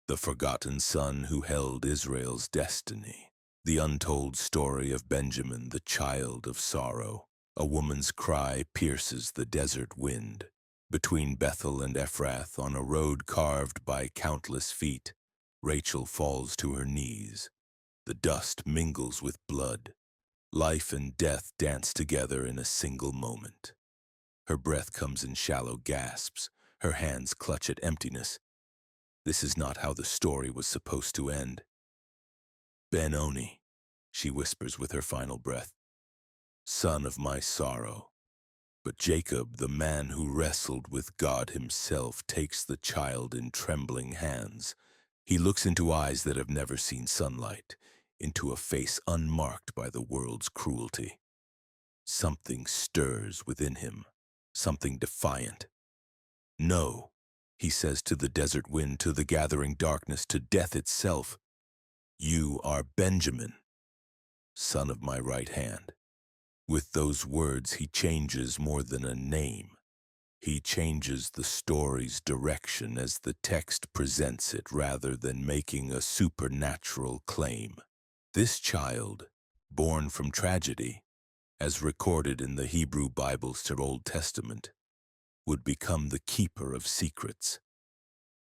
the forgotten son who held Israel's destiny. The untold story of Benjamin, the child of sorrow. A woman's cry pierces the desert wind. Between Bethel and Ephrath, on a road carved by countless feet, Rachel falls to her knees. The dust mingles with blood. Life and death dance together in a single moment. Her breath comes in shallow gasps. Her hands clutch at emptiness. This is not how the story was supposed to end. Benoni, she whispers with her final breath, son of my sorrow. But Jacob, the man who wrestled with God himself, takes the child in trembling hands. He looks into eyes that have never seen sunlight, into a face unmarked by the world's cruelty. Something stirs within him, something defiant. No, he says to the desert wind, to the gathering darkness, to death itself. You are Benjamin, son of my right hand. With those words, he changes more than a name. He changes the story's direction as the text presents it rather than making a supernatural claim. This child, born from tragedy, as recorded in the Hebrew Bible's Old Testament, would become the keeper of secrets,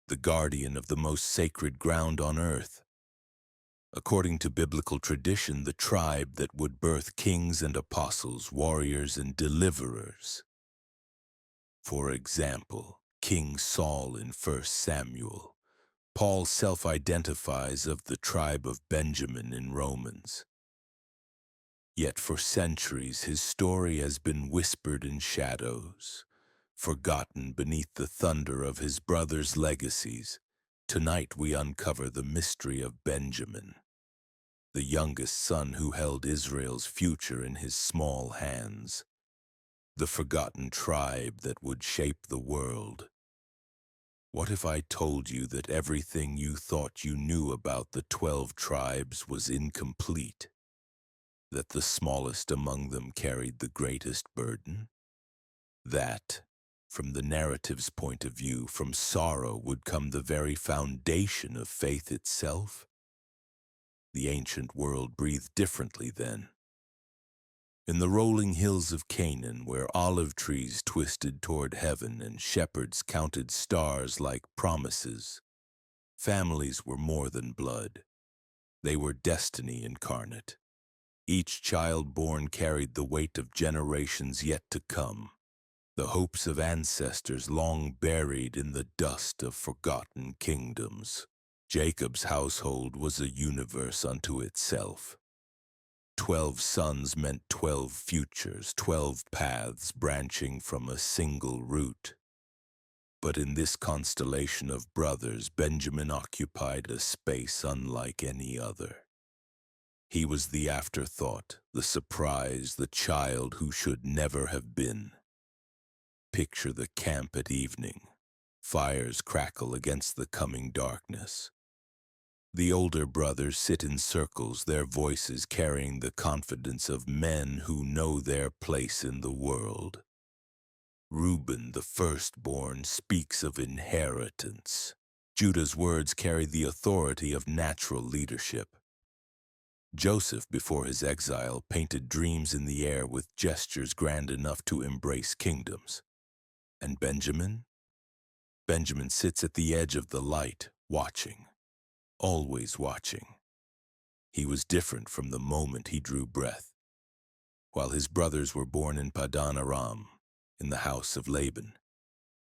the guardian of the most sacred ground on earth. According to biblical tradition, the tribe that would birth kings and apostles, warriors and deliverers. For example, King Saul in 1 Samuel. Paul self-identifies of the tribe of Benjamin in Romans. Yet for centuries his story has been whispered in shadows, forgotten beneath the thunder of his brothers' legacies. Tonight we uncover the mystery of Benjamin, the youngest son who held Israel's future in his small hands, the forgotten tribe that would shape the world. What if I told you that everything you thought you knew about the 12 tribes was incomplete? That the smallest among them carried the greatest burden? That, from the narrative's point of view, from sorrow would come the very foundation of faith itself? The ancient world breathed differently then. In the rolling hills of Canaan, where olive trees twisted toward heaven and shepherds counted stars like promises, families were more than blood. They were destiny incarnate. Each child born carried the weight of generations yet to come, the hopes of ancestors long buried in the dust of forgotten kingdoms. Jacob's household was a universe unto itself. 12 sons meant 12 futures, 12 paths branching from a single root. But in this constellation of brothers, Benjamin occupied a space unlike any other. He was the afterthought, the surprise, the child who should never have been. Picture the camp at evening. Fires crackle against the coming darkness. The older brothers sit in circles, their voices carrying the confidence of men who know their place in the world. Reuben, the firstborn, speaks of inheritance. Judah's words carry the authority of natural leadership. Joseph, before his exile, painted dreams in the air with gestures grand enough to embrace kingdoms. And Benjamin? Benjamin sits at the edge of the light, watching. Always watching. He was different from the moment he drew breath. While his brothers were born in Padan Aram, in the house of Laban,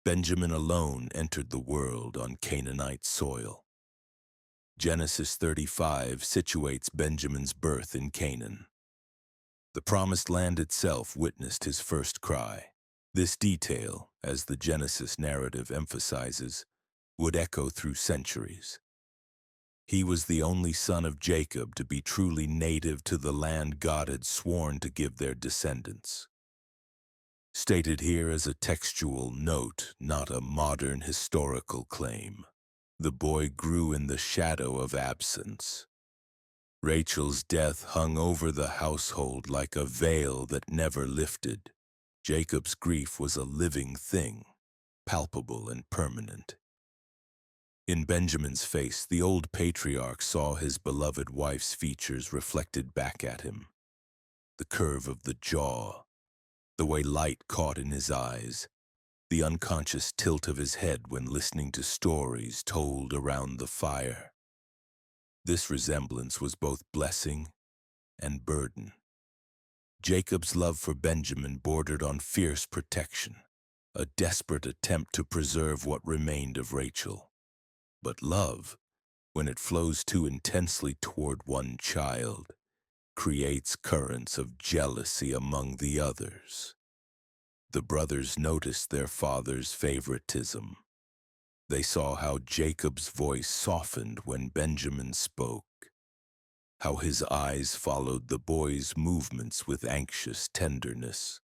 Benjamin alone entered the world on Canaanite soil. Genesis 35 situates Benjamin's birth in Canaan. The promised land itself witnessed his first cry. This detail, as the Genesis narrative emphasizes, would echo through centuries. He was the only son of Jacob to be truly native to the land God had sworn to give their descendants. Stated here as a textual note, not a modern historical claim. The boy grew in the shadow of absence. Rachel's death hung over the household like a veil that never lifted. Jacob's grief was a living thing, palpable and permanent. In Benjamin's face, the old patriarch saw his beloved wife's features reflected back at him. The curve of the jaw, the way light caught in his eyes, the unconscious tilt of his head when listening to stories told around the fire. This resemblance was both blessing and burden. Jacob's love for Benjamin bordered on fierce protection, a desperate attempt to preserve what remained of Rachel. But love, when it flows too intensely toward one child, creates currents of jealousy among the others. The brothers noticed their father's favoritism. They saw how Jacob's voice softened when Benjamin spoke, how his eyes followed the boy's movements with anxious tenderness.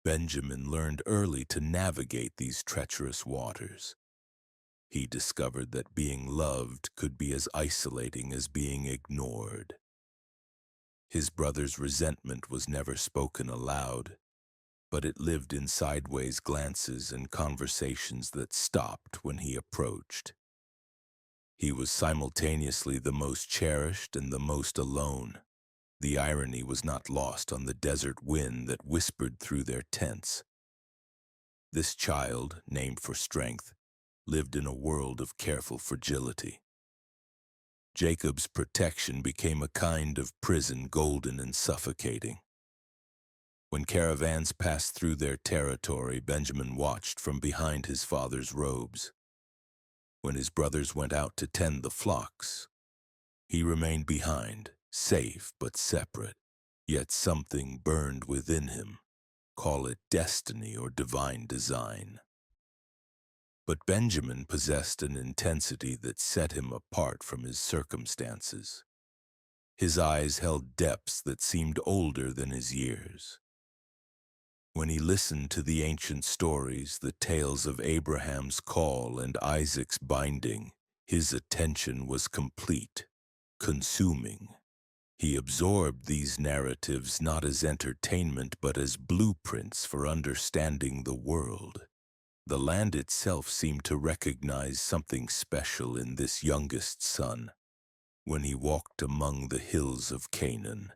Benjamin learned early to navigate these treacherous waters. He discovered that being loved could be as isolating as being ignored. His brother's resentment was never spoken aloud, but it lived in sideways glances and conversations that stopped when he approached. He was simultaneously the most cherished and the most alone. The irony was not lost on the desert wind that whispered through their tents. This child, named for strength, lived in a world of careful fragility. Jacob's protection became a kind of prison, golden and suffocating. When caravans passed through their territory, Benjamin watched from behind his father's robes. When his brothers went out to tend the flocks, he remained behind, safe but separate. Yet something burned within him, call it destiny or divine design. But Benjamin possessed an intensity that set him apart from his circumstances. His eyes held depths that seemed older than his years. When he listened to the ancient stories, the tales of Abraham's call and Isaac's binding, his attention was complete, consuming. He absorbed these narratives not as entertainment but as blueprints for understanding the world. The land itself seemed to recognize something special in this youngest son. When he walked among the hills of Canaan,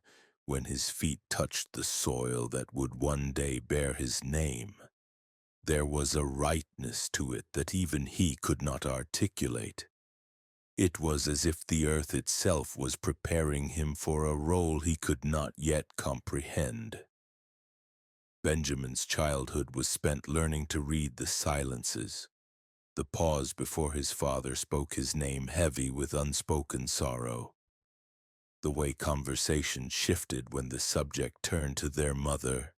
when his feet touched the soil that would one day bear his name, there was a rightness to it that even he could not articulate. It was as if the earth itself was preparing him for a role he could not yet comprehend. Benjamin's childhood was spent learning to read the silences, the pause before his father spoke his name heavy with unspoken sorrow, the way conversation shifted when the subject turned to their mother,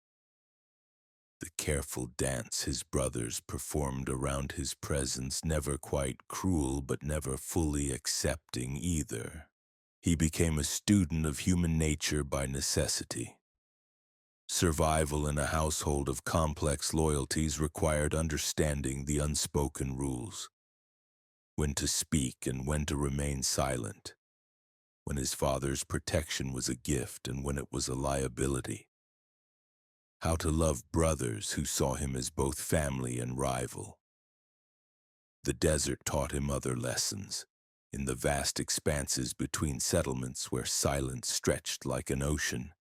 the careful dance his brothers performed around his presence, never quite cruel but never fully accepting either. He became a student of human nature by necessity. Survival in a household of complex loyalties required understanding the unspoken rules, when to speak and when to remain silent, when his father's protection was a gift and when it was a liability, how to love brothers who saw him as both family and rival. The desert taught him other lessons, in the vast expanses between settlements where silence stretched like an ocean.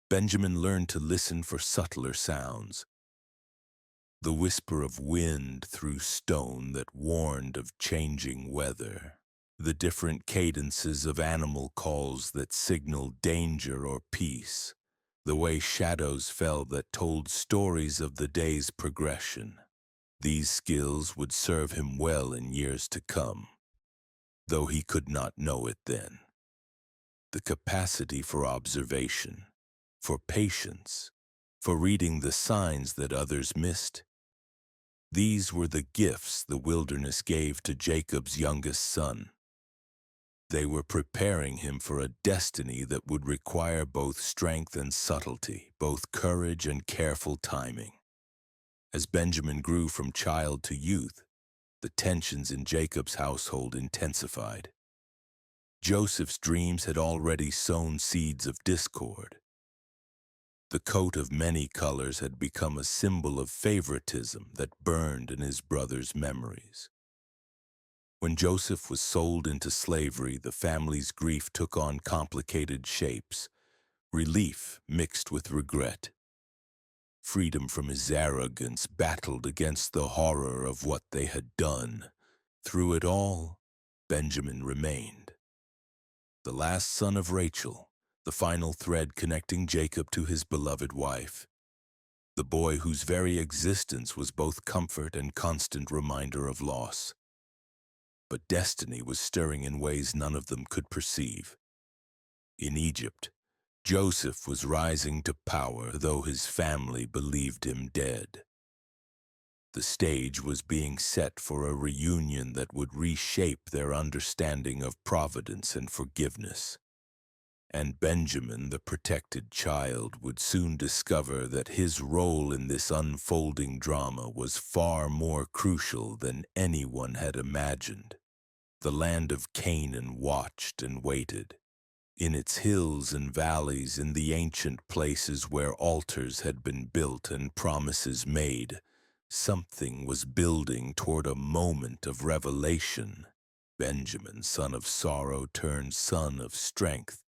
Benjamin learned to listen for subtler sounds, the whisper of wind through stone that warned of changing weather, the different cadences of animal calls that signaled danger or peace, the way shadows fell that told stories of the day's progression. These skills would serve him well in years to come, though he could not know it then. The capacity for observation, for patience, for reading the signs that others missed. These were the gifts the wilderness gave to Jacob's youngest son. They were preparing him for a destiny that would require both strength and subtlety, both courage and careful timing. As Benjamin grew from child to youth, the tensions in Jacob's household intensified. Joseph's dreams had already sown seeds of discord. The coat of many colors had become a symbol of favoritism that burned in his brother's memories. When Joseph was sold into slavery, the family's grief took on complicated shapes, relief mixed with regret. Freedom from his arrogance battled against the horror of what they had done. Through it all, Benjamin remained. The last son of Rachel, the final thread connecting Jacob to his beloved wife. The boy whose very existence was both comfort and constant reminder of loss. But destiny was stirring in ways none of them could perceive. In Egypt, Joseph was rising to power, though his family believed him dead. The stage was being set for a reunion that would reshape their understanding of providence and forgiveness. And Benjamin, the protected child, would soon discover that his role in this unfolding drama was far more crucial than anyone had imagined. The land of Canaan watched and waited. In its hills and valleys, in the ancient places where altars had been built and promises made, something was building toward a moment of revelation. Benjamin, son of sorrow turned son of strength,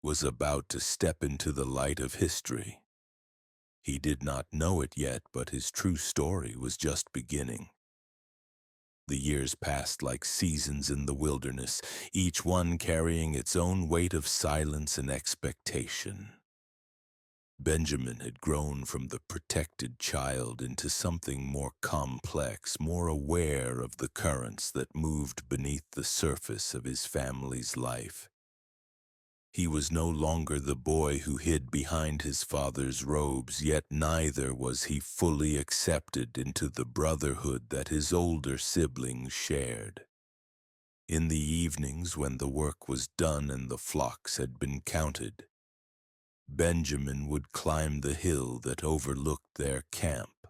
was about to step into the light of history. He did not know it yet, but his true story was just beginning. The years passed like seasons in the wilderness, each one carrying its own weight of silence and expectation. Benjamin had grown from the protected child into something more complex, more aware of the currents that moved beneath the surface of his family's life. He was no longer the boy who hid behind his father's robes, yet neither was he fully accepted into the brotherhood that his older siblings shared. In the evenings, when the work was done and the flocks had been counted, Benjamin would climb the hill that overlooked their camp.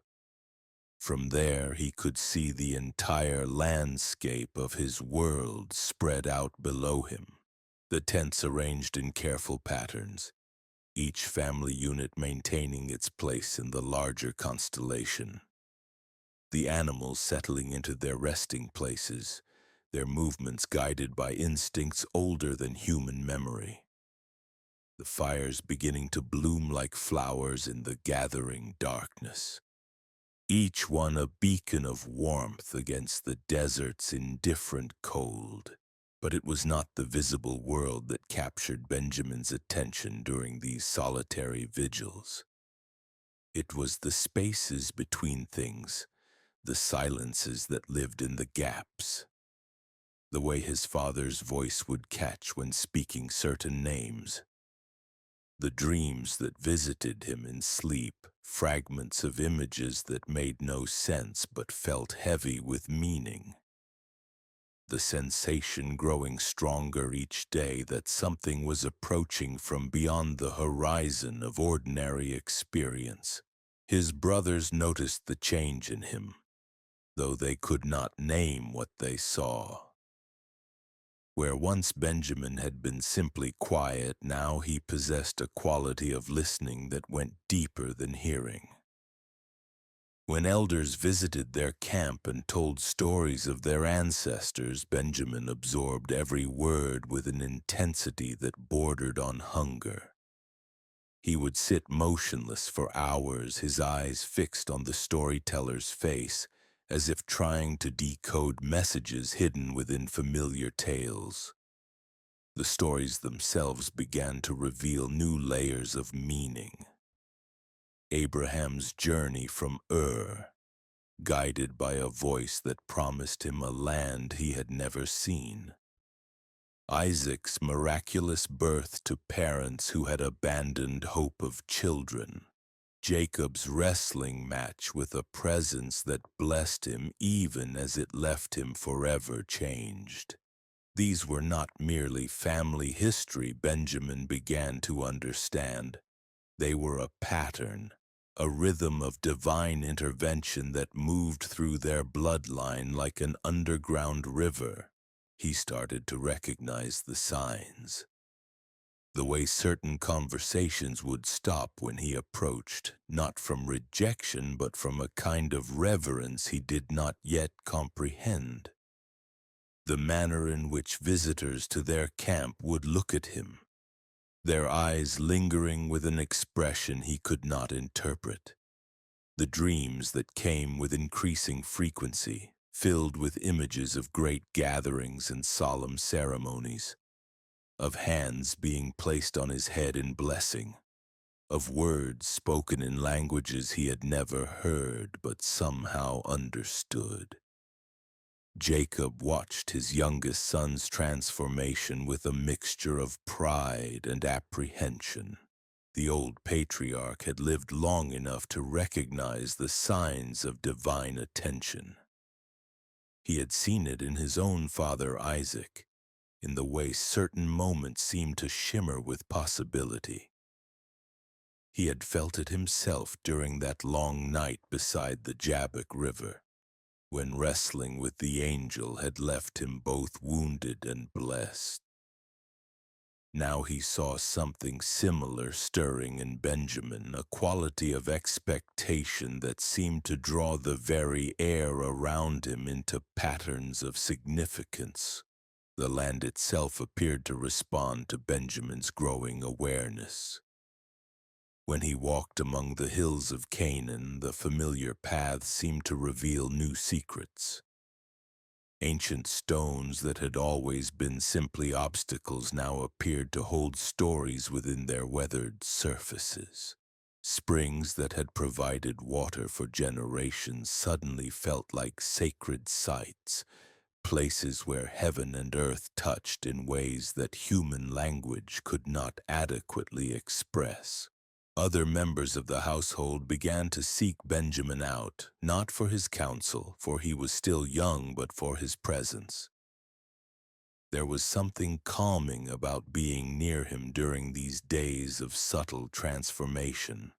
From there he could see the entire landscape of his world spread out below him. The tents arranged in careful patterns, each family unit maintaining its place in the larger constellation. The animals settling into their resting places, their movements guided by instincts older than human memory. The fires beginning to bloom like flowers in the gathering darkness. Each one a beacon of warmth against the desert's indifferent cold. But it was not the visible world that captured Benjamin's attention during these solitary vigils. It was the spaces between things, the silences that lived in the gaps. The way his father's voice would catch when speaking certain names. The dreams that visited him in sleep, fragments of images that made no sense but felt heavy with meaning. The sensation growing stronger each day that something was approaching from beyond the horizon of ordinary experience. His brothers noticed the change in him, though they could not name what they saw. Where once Benjamin had been simply quiet, now he possessed a quality of listening that went deeper than hearing. When elders visited their camp and told stories of their ancestors, Benjamin absorbed every word with an intensity that bordered on hunger. He would sit motionless for hours, his eyes fixed on the storyteller's face, as if trying to decode messages hidden within familiar tales. The stories themselves began to reveal new layers of meaning. Abraham's journey from Ur, guided by a voice that promised him a land he had never seen. Isaac's miraculous birth to parents who had abandoned hope of children. Jacob's wrestling match with a presence that blessed him even as it left him forever changed. These were not merely family history, Benjamin began to understand. They were a pattern, a rhythm of divine intervention that moved through their bloodline like an underground river. He started to recognize the signs. The way certain conversations would stop when he approached, not from rejection but from a kind of reverence he did not yet comprehend. the manner in which visitors to their camp would look at him, their eyes lingering with an expression he could not interpret. The dreams that came with increasing frequency, filled with images of great gatherings and solemn ceremonies, of hands being placed on his head in blessing, of words spoken in languages he had never heard but somehow understood. Jacob watched his youngest son's transformation with a mixture of pride and apprehension. The old patriarch had lived long enough to recognize the signs of divine attention. He had seen it in his own father Isaac, in the way certain moments seemed to shimmer with possibility. He had felt it himself during that long night beside the Jabbok River, when wrestling with the angel had left him both wounded and blessed. Now he saw something similar stirring in Benjamin, a quality of expectation that seemed to draw the very air around him into patterns of significance. The land itself appeared to respond to Benjamin's growing awareness. When he walked among the hills of Canaan, the familiar paths seemed to reveal new secrets. Ancient stones that had always been simply obstacles now appeared to hold stories within their weathered surfaces. Springs that had provided water for generations suddenly felt like sacred sites, places where heaven and earth touched in ways that human language could not adequately express. Other members of the household began to seek Benjamin out, not for his counsel, for he was still young, but for his presence. There was something calming about being near him during these days of subtle transformation.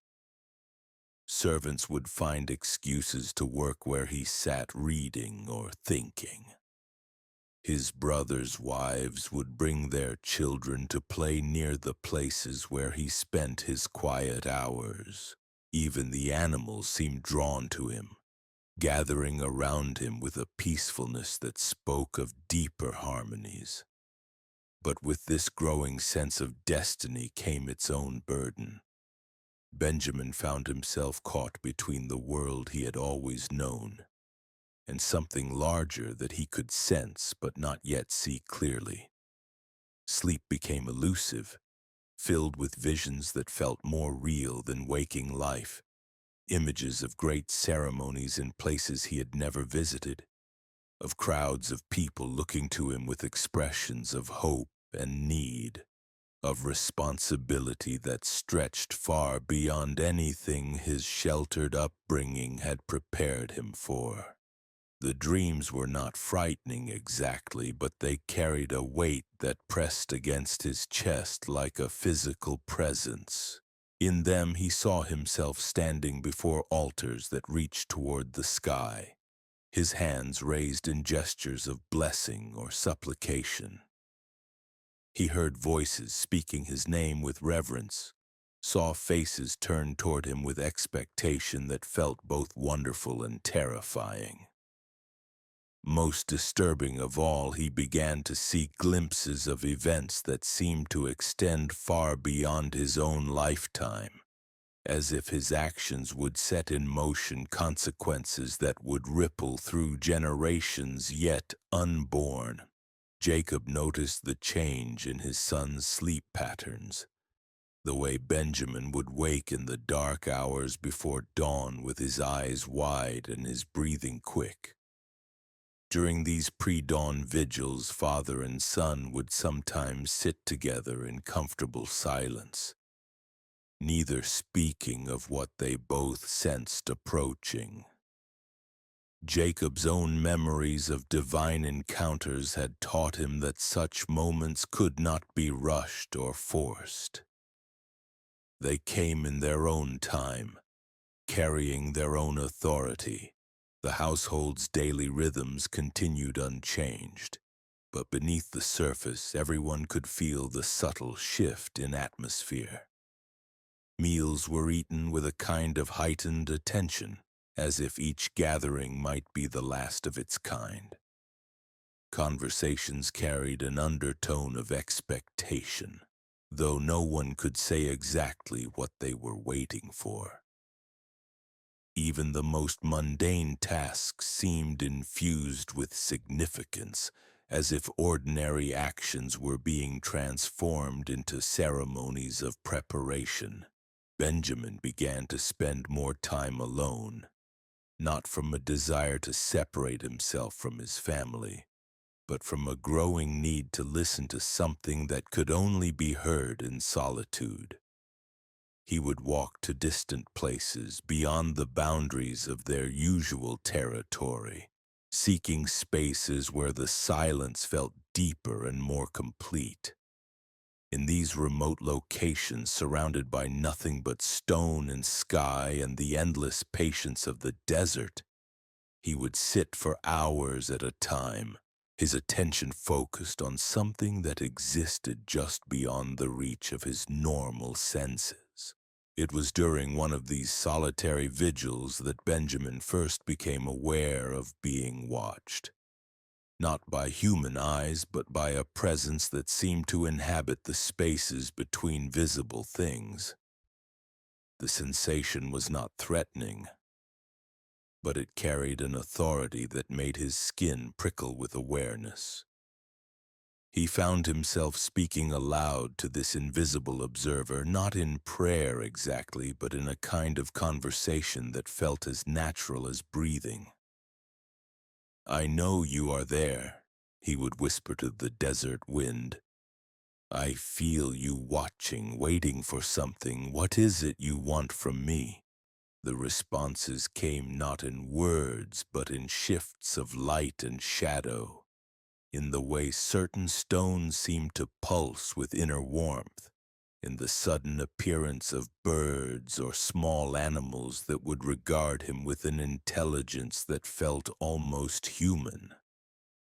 Servants would find excuses to work where he sat reading or thinking. His brothers' wives would bring their children to play near the places where he spent his quiet hours. Even the animals seemed drawn to him, gathering around him with a peacefulness that spoke of deeper harmonies. But with this growing sense of destiny came its own burden. Benjamin found himself caught between the world he had always known and something larger that he could sense but not yet see clearly. Sleep became elusive, filled with visions that felt more real than waking life, images of great ceremonies in places he had never visited, of crowds of people looking to him with expressions of hope and need, of responsibility that stretched far beyond anything his sheltered upbringing had prepared him for. The dreams were not frightening exactly, but they carried a weight that pressed against his chest like a physical presence. In them he saw himself standing before altars that reached toward the sky, his hands raised in gestures of blessing or supplication. He heard voices speaking his name with reverence, saw faces turned toward him with expectation that felt both wonderful and terrifying. Most disturbing of all, he began to see glimpses of events that seemed to extend far beyond his own lifetime, as if his actions would set in motion consequences that would ripple through generations yet unborn. Jacob noticed the change in his son's sleep patterns, the way Benjamin would wake in the dark hours before dawn with his eyes wide and his breathing quick. During these pre-dawn vigils, father and son would sometimes sit together in comfortable silence, neither speaking of what they both sensed approaching. Jacob's own memories of divine encounters had taught him that such moments could not be rushed or forced. They came in their own time, carrying their own authority. The household's daily rhythms continued unchanged, but beneath the surface everyone could feel the subtle shift in atmosphere. Meals were eaten with a kind of heightened attention, as if each gathering might be the last of its kind. Conversations carried an undertone of expectation, though no one could say exactly what they were waiting for. Even the most mundane tasks seemed infused with significance, as if ordinary actions were being transformed into ceremonies of preparation. Benjamin began to spend more time alone, not from a desire to separate himself from his family, but from a growing need to listen to something that could only be heard in solitude. He would walk to distant places beyond the boundaries of their usual territory, seeking spaces where the silence felt deeper and more complete. In these remote locations, surrounded by nothing but stone and sky and the endless patience of the desert, he would sit for hours at a time, his attention focused on something that existed just beyond the reach of his normal senses. It was during one of these solitary vigils that Benjamin first became aware of being watched. Not by human eyes, but by a presence that seemed to inhabit the spaces between visible things. The sensation was not threatening, but it carried an authority that made his skin prickle with awareness. He found himself speaking aloud to this invisible observer, not in prayer exactly, but in a kind of conversation that felt as natural as breathing. "I know you are there," he would whisper to the desert wind. "I feel you watching, waiting for something. What is it you want from me?" The responses came not in words, but in shifts of light and shadow, in the way certain stones seemed to pulse with inner warmth, in the sudden appearance of birds or small animals that would regard him with an intelligence that felt almost human.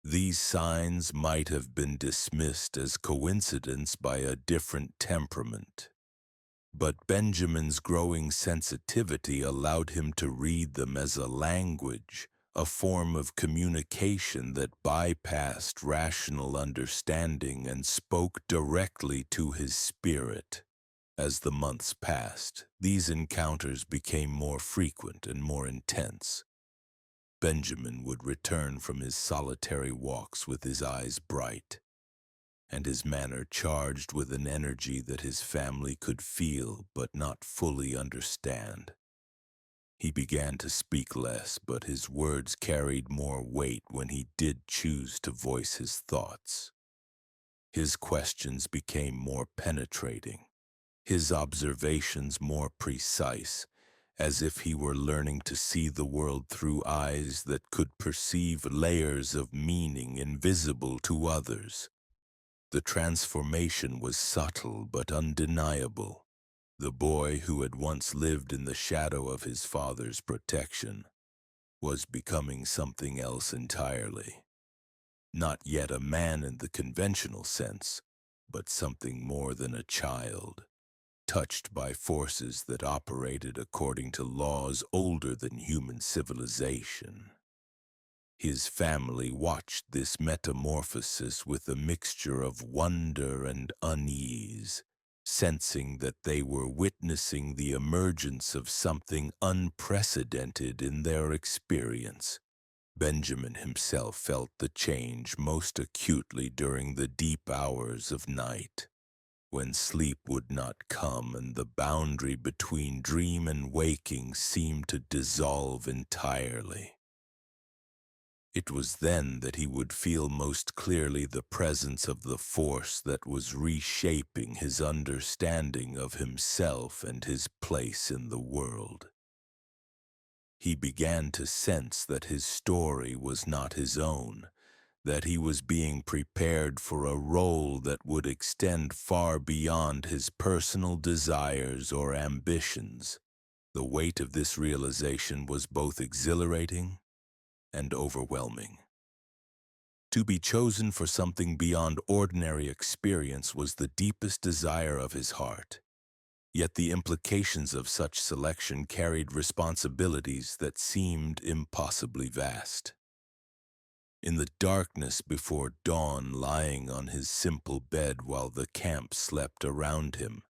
These signs might have been dismissed as coincidence by a different temperament, but Benjamin's growing sensitivity allowed him to read them as a language, a form of communication that bypassed rational understanding and spoke directly to his spirit. As the months passed, these encounters became more frequent and more intense. Benjamin would return from his solitary walks with his eyes bright, and his manner charged with an energy that his family could feel but not fully understand. He began to speak less, but his words carried more weight when he did choose to voice his thoughts. His questions became more penetrating, his observations more precise, as if he were learning to see the world through eyes that could perceive layers of meaning invisible to others. The transformation was subtle but undeniable. The boy who had once lived in the shadow of his father's protection was becoming something else entirely. Not yet a man in the conventional sense, but something more than a child, touched by forces that operated according to laws older than human civilization. His family watched this metamorphosis with a mixture of wonder and unease, sensing that they were witnessing the emergence of something unprecedented in their experience. Benjamin himself felt the change most acutely during the deep hours of night, when sleep would not come and the boundary between dream and waking seemed to dissolve entirely. It was then that he would feel most clearly the presence of the force that was reshaping his understanding of himself and his place in the world. He began to sense that his story was not his own, that he was being prepared for a role that would extend far beyond his personal desires or ambitions. The weight of this realization was both exhilarating and overwhelming. To be chosen for something beyond ordinary experience was the deepest desire of his heart. Yet the implications of such selection carried responsibilities that seemed impossibly vast. In the darkness before dawn, lying on his simple bed while the camp slept around him,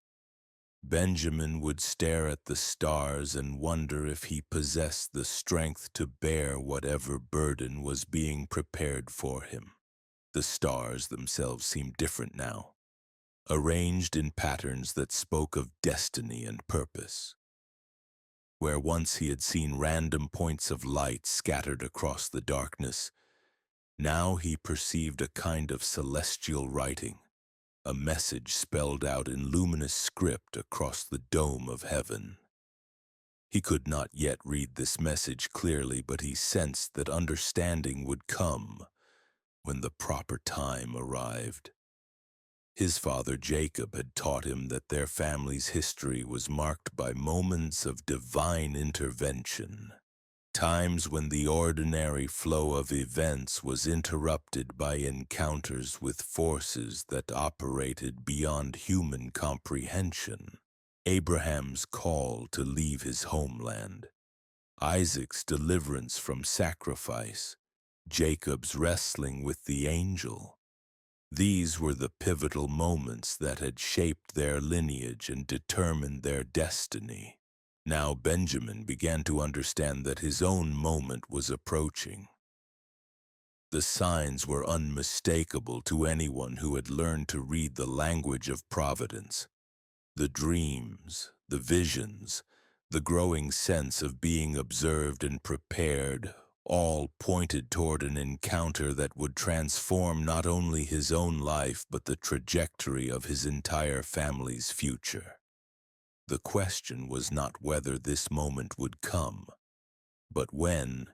Benjamin would stare at the stars and wonder if he possessed the strength to bear whatever burden was being prepared for him. The stars themselves seemed different now, arranged in patterns that spoke of destiny and purpose. Where once he had seen random points of light scattered across the darkness, now he perceived a kind of celestial writing, a message spelled out in luminous script across the dome of heaven. He could not yet read this message clearly, but he sensed that understanding would come when the proper time arrived. His father Jacob had taught him that their family's history was marked by moments of divine intervention, times when the ordinary flow of events was interrupted by encounters with forces that operated beyond human comprehension. Abraham's call to leave his homeland, Isaac's deliverance from sacrifice, Jacob's wrestling with the angel. These were the pivotal moments that had shaped their lineage and determined their destiny. Now Benjamin began to understand that his own moment was approaching. The signs were unmistakable to anyone who had learned to read the language of providence. The dreams, the visions, the growing sense of being observed and prepared, all pointed toward an encounter that would transform not only his own life but the trajectory of his entire family's future. The question was not whether this moment would come, but when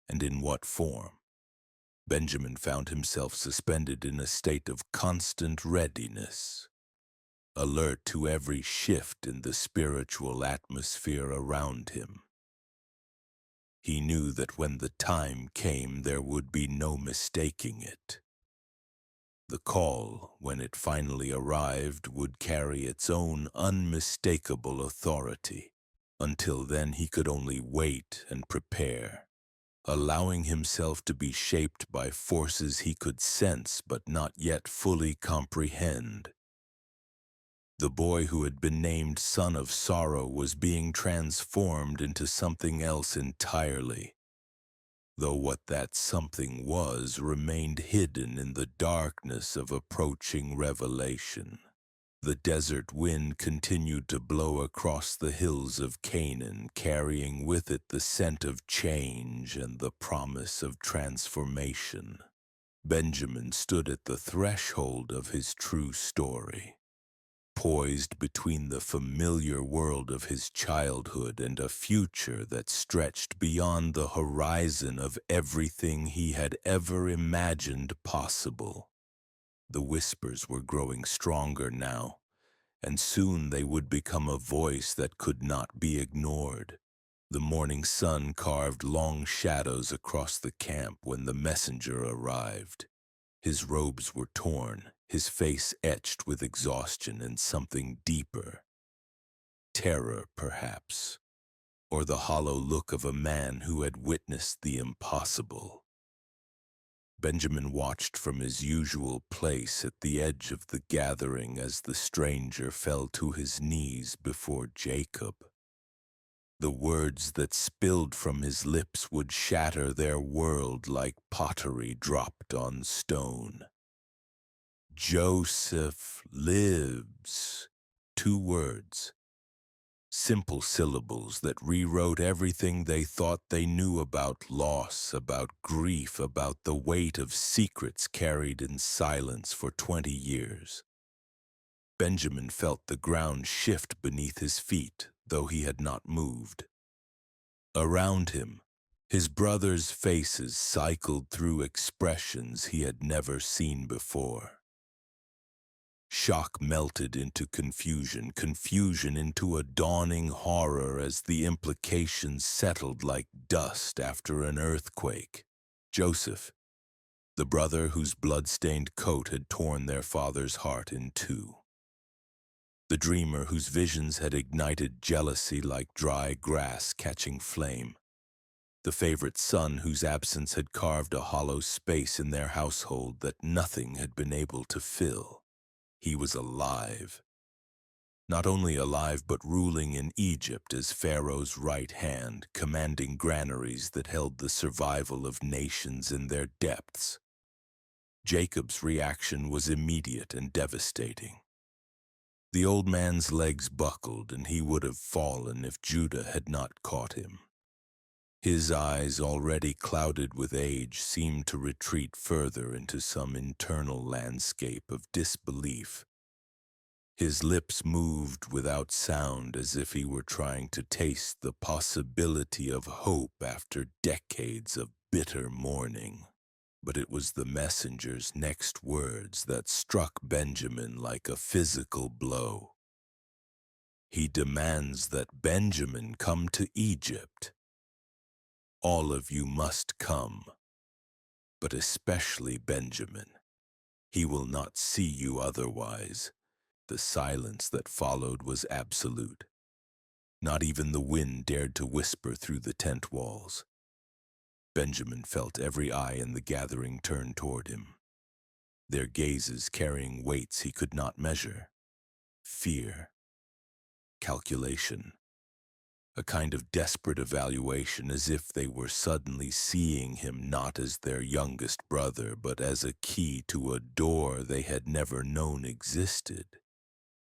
and in what form. Benjamin found himself suspended in a state of constant readiness, alert to every shift in the spiritual atmosphere around him. He knew that when the time came, there would be no mistaking it. The call, when it finally arrived, would carry its own unmistakable authority. Until then, he could only wait and prepare, allowing himself to be shaped by forces he could sense but not yet fully comprehend. The boy who had been named Son of Sorrow was being transformed into something else entirely, though what that something was remained hidden in the darkness of approaching revelation. The desert wind continued to blow across the hills of Canaan, carrying with it the scent of change and the promise of transformation. Benjamin stood at the threshold of his true story, poised between the familiar world of his childhood and a future that stretched beyond the horizon of everything he had ever imagined possible. The whispers were growing stronger now, and soon they would become a voice that could not be ignored. The morning sun carved long shadows across the camp when the messenger arrived. His robes were torn, his face etched with exhaustion and something deeper. Terror, perhaps, or the hollow look of a man who had witnessed the impossible. Benjamin watched from his usual place at the edge of the gathering as the stranger fell to his knees before Jacob. The words that spilled from his lips would shatter their world like pottery dropped on stone. Joseph lives. 2 words. Simple syllables that rewrote everything they thought they knew about loss, about grief, about the weight of secrets carried in silence for 20 years. Benjamin felt the ground shift beneath his feet, though he had not moved. Around him, his brothers' faces cycled through expressions he had never seen before. Shock melted into confusion, confusion into a dawning horror as the implications settled like dust after an earthquake. Joseph, the brother whose blood-stained coat had torn their father's heart in two. The dreamer whose visions had ignited jealousy like dry grass catching flame. the favorite son whose absence had carved a hollow space in their household that nothing had been able to fill. He was alive. Not only alive, but ruling in Egypt as Pharaoh's right hand, commanding granaries that held the survival of nations in their depths. Jacob's reaction was immediate and devastating. The old man's legs buckled, and he would have fallen if Judah had not caught him. His eyes, already clouded with age, seemed to retreat further into some internal landscape of disbelief. His lips moved without sound, as if he were trying to taste the possibility of hope after decades of bitter mourning. But it was the messenger's next words that struck Benjamin like a physical blow. He demands that Benjamin come to Egypt. All of you must come, but especially Benjamin. He will not see you otherwise. The silence that followed was absolute. Not even the wind dared to whisper through the tent walls. Benjamin felt every eye in the gathering turn toward him, their gazes carrying weights he could not measure. Fear, calculation, a kind of desperate evaluation, as if they were suddenly seeing him not as their youngest brother, but as a key to a door they had never known existed.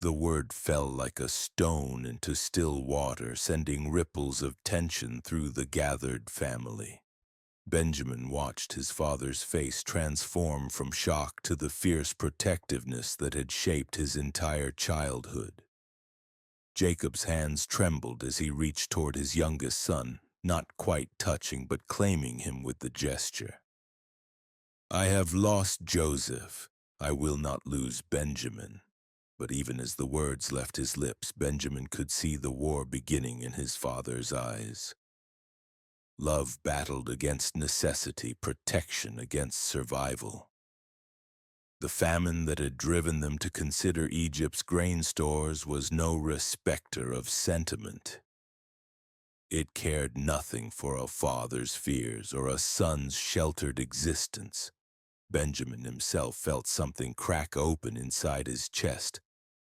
The word fell like a stone into still water, sending ripples of tension through the gathered family. Benjamin watched his father's face transform from shock to the fierce protectiveness that had shaped his entire childhood. Jacob's hands trembled as he reached toward his youngest son, not quite touching but claiming him with the gesture. I have lost Joseph. I will not lose Benjamin. But even as the words left his lips, Benjamin could see the war beginning in his father's eyes. Love battled against necessity, protection against survival. The famine that had driven them to consider Egypt's grain stores was no respecter of sentiment. It cared nothing for a father's fears or a son's sheltered existence. Benjamin himself felt something crack open inside his chest.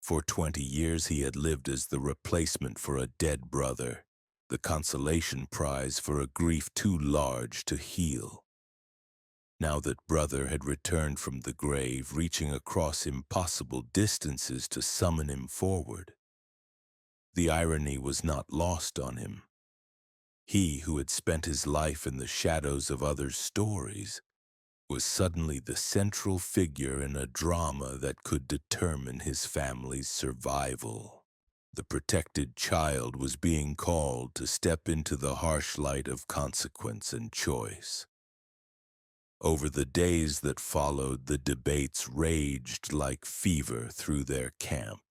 For 20 years he had lived as the replacement for a dead brother, the consolation prize for a grief too large to heal. Now that brother had returned from the grave, reaching across impossible distances to summon him forward. The irony was not lost on him. He who had spent his life in the shadows of others' stories was suddenly the central figure in a drama that could determine his family's survival. The protected child was being called to step into the harsh light of consequence and choice. Over the days that followed, the debates raged like fever through their camp.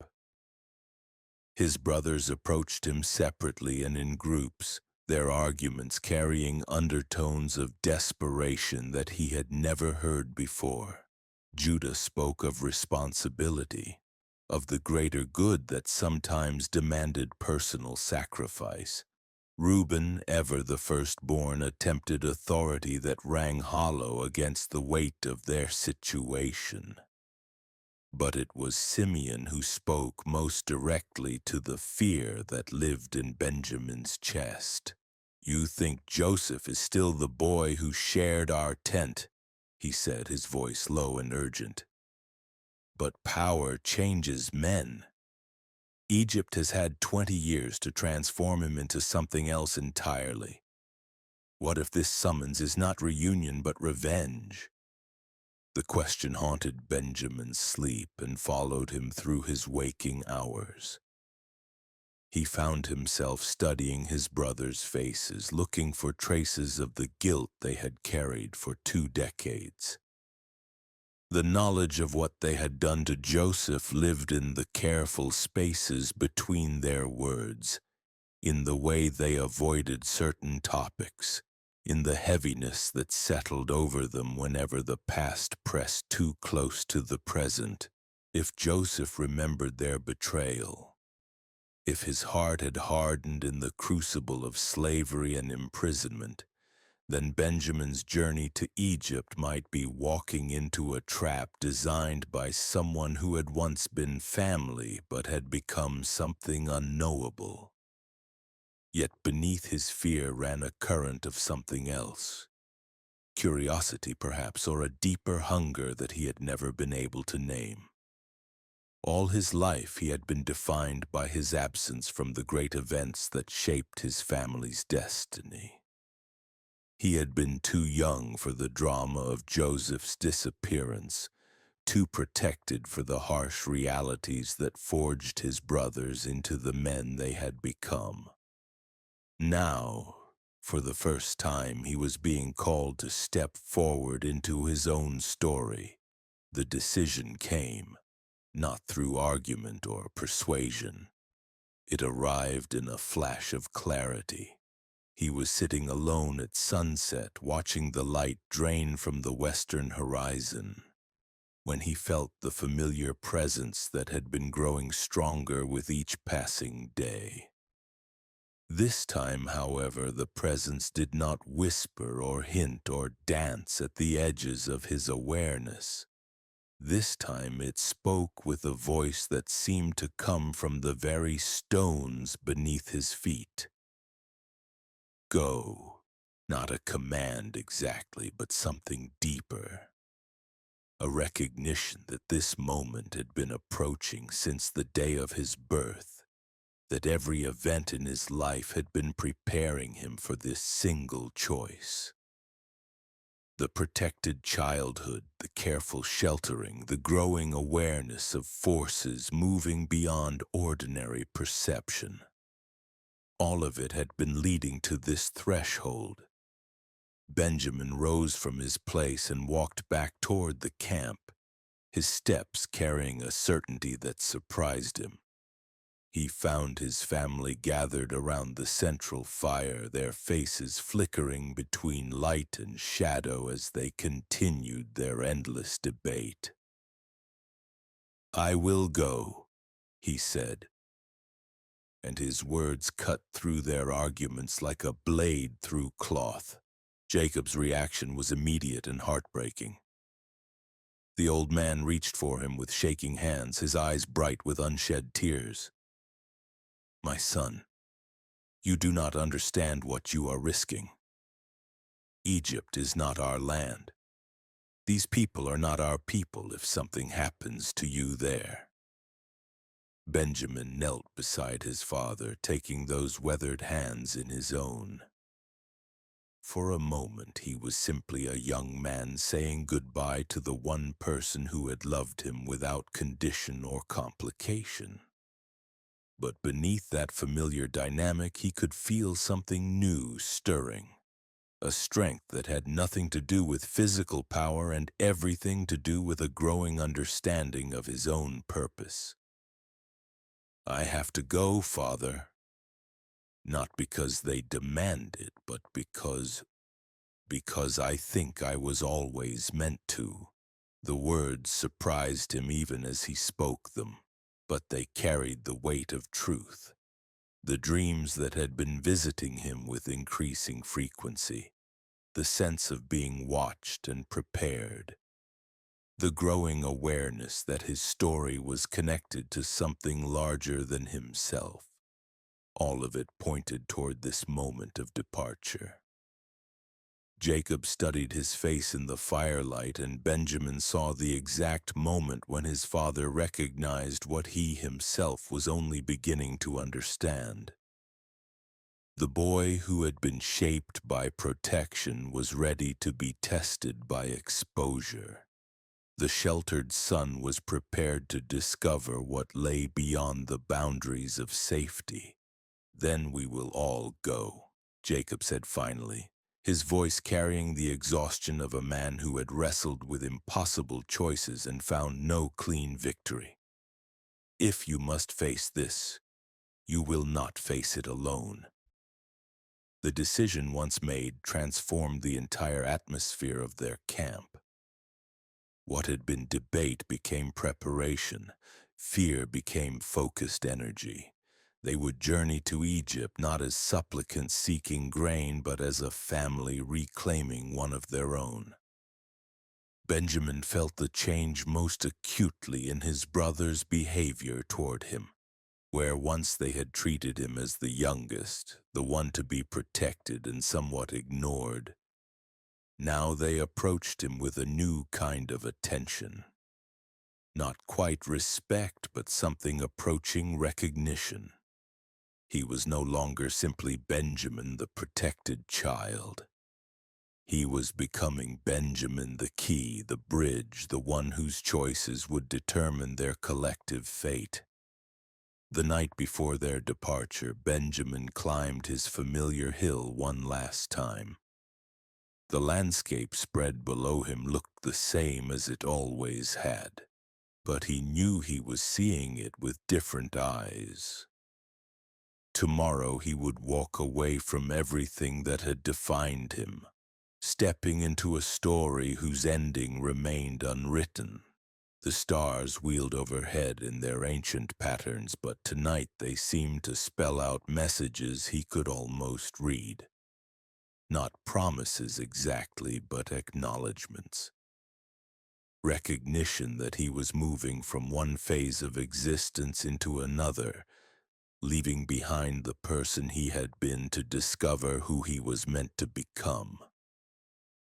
His brothers approached him separately and in groups, their arguments carrying undertones of desperation that he had never heard before. Judah spoke of responsibility, of the greater good that sometimes demanded personal sacrifice. Reuben, ever the firstborn, attempted authority that rang hollow against the weight of their situation. But it was Simeon who spoke most directly to the fear that lived in Benjamin's chest. You think Joseph is still the boy who shared our tent, he said, his voice low and urgent. But power changes men. Egypt has had 20 years to transform him into something else entirely. What if this summons is not reunion but revenge? The question haunted Benjamin's sleep and followed him through his waking hours. He found himself studying his brothers' faces, looking for traces of the guilt they had carried for 2 decades. The knowledge of what they had done to Joseph lived in the careful spaces between their words, in the way they avoided certain topics, in the heaviness that settled over them whenever the past pressed too close to the present. If Joseph remembered their betrayal, if his heart had hardened in the crucible of slavery and imprisonment, then Benjamin's journey to Egypt might be walking into a trap designed by someone who had once been family but had become something unknowable. Yet beneath his fear ran a current of something else. Curiosity, perhaps, or a deeper hunger that he had never been able to name. All his life he had been defined by his absence from the great events that shaped his family's destiny. He had been too young for the drama of Joseph's disappearance, too protected for the harsh realities that forged his brothers into the men they had become. Now, for the first time, he was being called to step forward into his own story. The decision came, not through argument or persuasion. It arrived in a flash of clarity. He was sitting alone at sunset, watching the light drain from the western horizon, when he felt the familiar presence that had been growing stronger with each passing day. This time, however, the presence did not whisper or hint or dance at the edges of his awareness. This time it spoke with a voice that seemed to come from the very stones beneath his feet. Go. Not a command exactly, but something deeper. A recognition that this moment had been approaching since the day of his birth, that every event in his life had been preparing him for this single choice. The protected childhood, the careful sheltering, the growing awareness of forces moving beyond ordinary perception. All of it had been leading to this threshold. Benjamin rose from his place and walked back toward the camp, his steps carrying a certainty that surprised him. He found his family gathered around the central fire, their faces flickering between light and shadow as they continued their endless debate. "I will go," he said, and his words cut through their arguments like a blade through cloth. Jacob's reaction was immediate and heartbreaking. The old man reached for him with shaking hands, his eyes bright with unshed tears. "My son, you do not understand what you are risking. Egypt is not our land. These people are not our people if something happens to you there." Benjamin knelt beside his father, taking those weathered hands in his own. For a moment he was simply a young man saying goodbye to the one person who had loved him without condition or complication. But beneath that familiar dynamic he could feel something new stirring, a strength that had nothing to do with physical power and everything to do with a growing understanding of his own purpose. "I have to go, Father. Not because they demand it, but because I think I was always meant to." The words surprised him even as he spoke them, but they carried the weight of truth. The dreams that had been visiting him with increasing frequency, the sense of being watched and prepared, the growing awareness that his story was connected to something larger than himself. All of it pointed toward this moment of departure. Jacob studied his face in the firelight, and Benjamin saw the exact moment when his father recognized what he himself was only beginning to understand. The boy who had been shaped by protection was ready to be tested by exposure. The sheltered son was prepared to discover what lay beyond the boundaries of safety. "Then we will all go," Jacob said finally, his voice carrying the exhaustion of a man who had wrestled with impossible choices and found no clean victory. "If you must face this, you will not face it alone." The decision once made transformed the entire atmosphere of their camp. What had been debate became preparation, fear became focused energy. They would journey to Egypt not as supplicants seeking grain, but as a family reclaiming one of their own. Benjamin felt the change most acutely in his brother's behavior toward him. Where once they had treated him as the youngest, the one to be protected and somewhat ignored, now they approached him with a new kind of attention. Not quite respect, but something approaching recognition. He was no longer simply Benjamin, the protected child. He was becoming Benjamin, the key, the bridge, the one whose choices would determine their collective fate. The night before their departure, Benjamin climbed his familiar hill one last time. The landscape spread below him looked the same as it always had, but he knew he was seeing it with different eyes. Tomorrow he would walk away from everything that had defined him, stepping into a story whose ending remained unwritten. The stars wheeled overhead in their ancient patterns, but tonight they seemed to spell out messages he could almost read. Not promises exactly, but acknowledgments. Recognition that he was moving from one phase of existence into another, leaving behind the person he had been to discover who he was meant to become.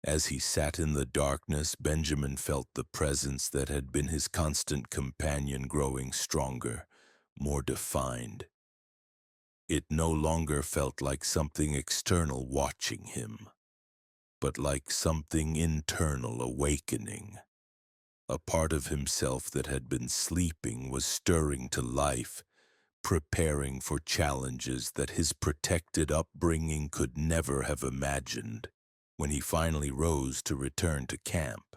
As he sat in the darkness, Benjamin felt the presence that had been his constant companion growing stronger, more defined. It no longer felt like something external watching him, but like something internal awakening. A part of himself that had been sleeping was stirring to life, preparing for challenges that his protected upbringing could never have imagined. When he finally rose to return to camp,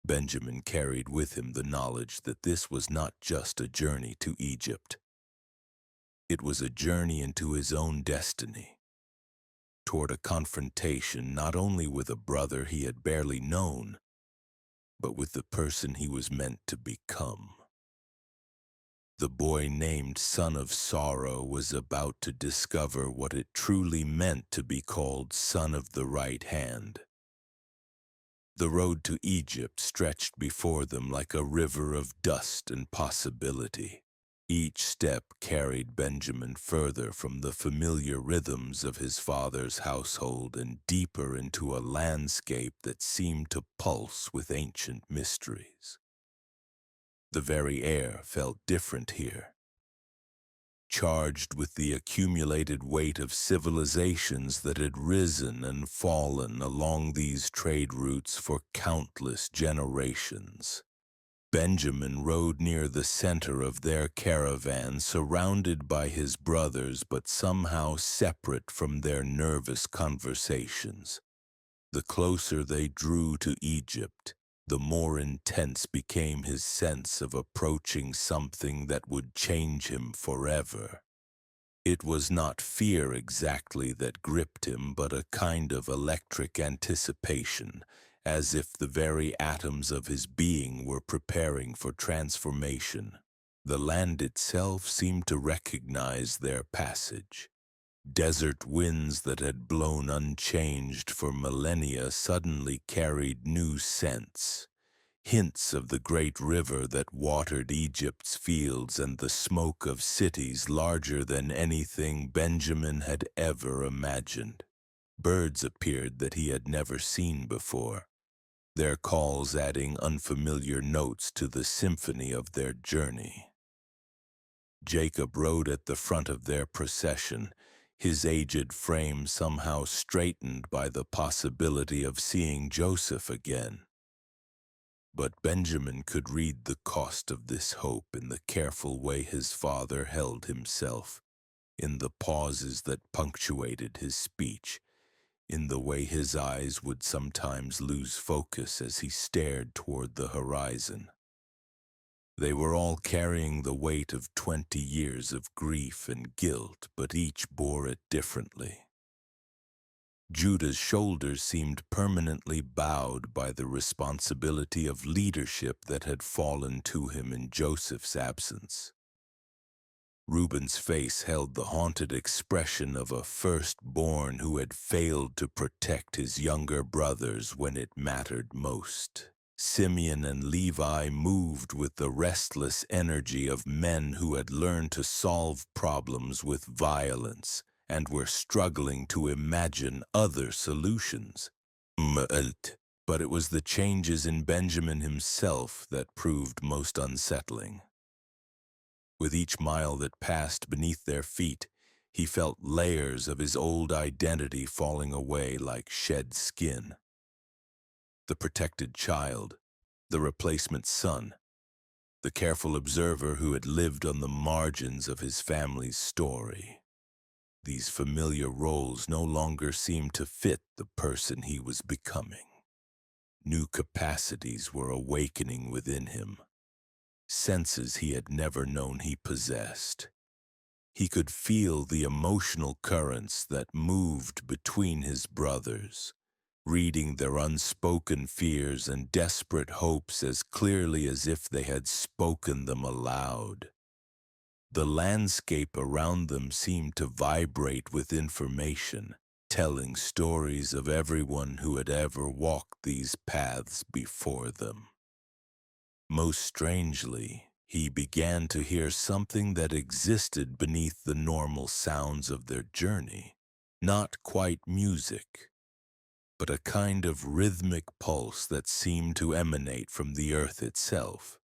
Benjamin carried with him the knowledge that this was not just a journey to Egypt. It was a journey into his own destiny, toward a confrontation not only with a brother he had barely known, but with the person he was meant to become. The boy named Son of Sorrow was about to discover what it truly meant to be called Son of the Right Hand. The road to Egypt stretched before them like a river of dust and possibility. Each step carried Benjamin further from the familiar rhythms of his father's household and deeper into a landscape that seemed to pulse with ancient mysteries. The very air felt different here, charged with the accumulated weight of civilizations that had risen and fallen along these trade routes for countless generations. Benjamin rode near the center of their caravan, surrounded by his brothers but somehow separate from their nervous conversations. The closer they drew to Egypt, the more intense became his sense of approaching something that would change him forever. It was not fear exactly that gripped him, but a kind of electric anticipation, as if the very atoms of his being were preparing for transformation. The land itself seemed to recognize their passage. Desert winds that had blown unchanged for millennia suddenly carried new scents, hints of the great river that watered Egypt's fields and the smoke of cities larger than anything Benjamin had ever imagined. Birds appeared that he had never seen before, their calls adding unfamiliar notes to the symphony of their journey. Jacob rode at the front of their procession, his aged frame somehow straightened by the possibility of seeing Joseph again. But Benjamin could read the cost of this hope in the careful way his father held himself, in the pauses that punctuated his speech, in the way his eyes would sometimes lose focus as he stared toward the horizon. They were all carrying the weight of 20 years of grief and guilt, but each bore it differently. Judah's shoulders seemed permanently bowed by the responsibility of leadership that had fallen to him in Joseph's absence. Reuben's face held the haunted expression of a firstborn who had failed to protect his younger brothers when it mattered most. Simeon and Levi moved with the restless energy of men who had learned to solve problems with violence and were struggling to imagine other solutions. But it was the changes in Benjamin himself that proved most unsettling. With each mile that passed beneath their feet, he felt layers of his old identity falling away like shed skin. The protected child, the replacement son, the careful observer who had lived on the margins of his family's story. These familiar roles no longer seemed to fit the person he was becoming. New capacities were awakening within him, senses he had never known he possessed. He could feel the emotional currents that moved between his brothers, reading their unspoken fears and desperate hopes as clearly as if they had spoken them aloud. The landscape around them seemed to vibrate with information, telling stories of everyone who had ever walked these paths before them. Most strangely, he began to hear something that existed beneath the normal sounds of their journey. Not quite music, but a kind of rhythmic pulse that seemed to emanate from the earth itself.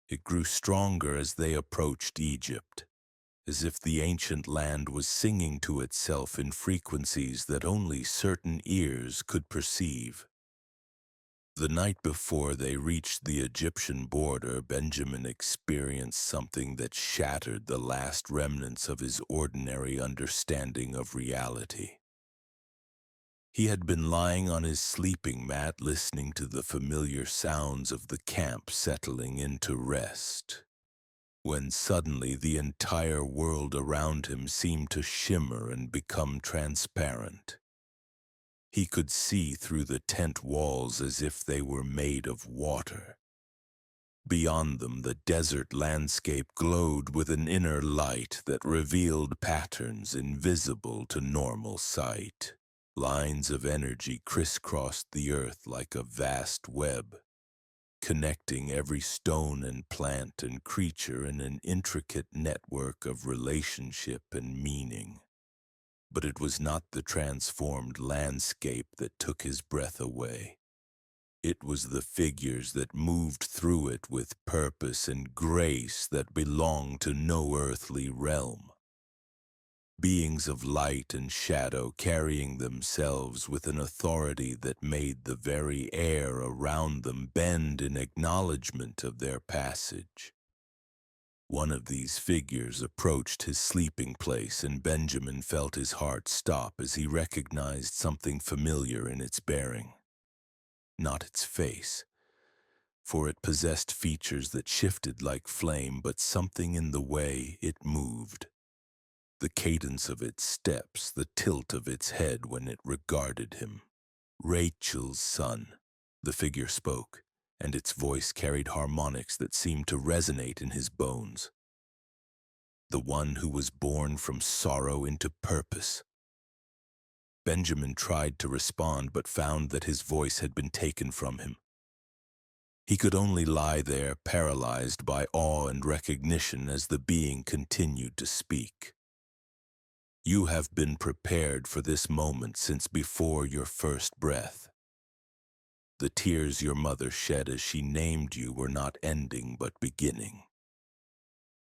It grew stronger as they approached Egypt, as if the ancient land was singing to itself in frequencies that only certain ears could perceive. The night before they reached the Egyptian border, Benjamin experienced something that shattered the last remnants of his ordinary understanding of reality. He had been lying on his sleeping mat listening to the familiar sounds of the camp settling into rest, when suddenly the entire world around him seemed to shimmer and become transparent. He could see through the tent walls as if they were made of water. Beyond them, the desert landscape glowed with an inner light that revealed patterns invisible to normal sight. Lines of energy crisscrossed the earth like a vast web, connecting every stone and plant and creature in an intricate network of relationship and meaning. But it was not the transformed landscape that took his breath away. It was the figures that moved through it with purpose and grace that belonged to no earthly realm. Beings of light and shadow carrying themselves with an authority that made the very air around them bend in acknowledgement of their passage. One of these figures approached his sleeping place, and Benjamin felt his heart stop as he recognized something familiar in its bearing. Not its face, for it possessed features that shifted like flame, but something in the way it moved. The cadence of its steps, the tilt of its head when it regarded him. Rachel's son, the figure spoke, and its voice carried harmonics that seemed to resonate in his bones. The one who was born from sorrow into purpose. Benjamin tried to respond but found that his voice had been taken from him. He could only lie there, paralyzed by awe and recognition as the being continued to speak. You have been prepared for this moment since before your first breath. The tears your mother shed as she named you were not ending but beginning.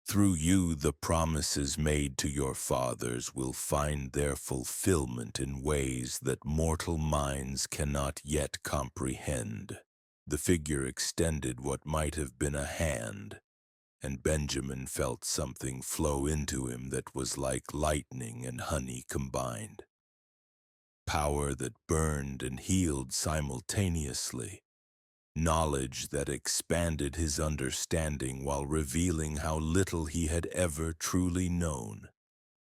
Through you, the promises made to your fathers will find their fulfillment in ways that mortal minds cannot yet comprehend. The figure extended what might have been a hand, and Benjamin felt something flow into him that was like lightning and honey combined. Power that burned and healed simultaneously. Knowledge that expanded his understanding while revealing how little he had ever truly known.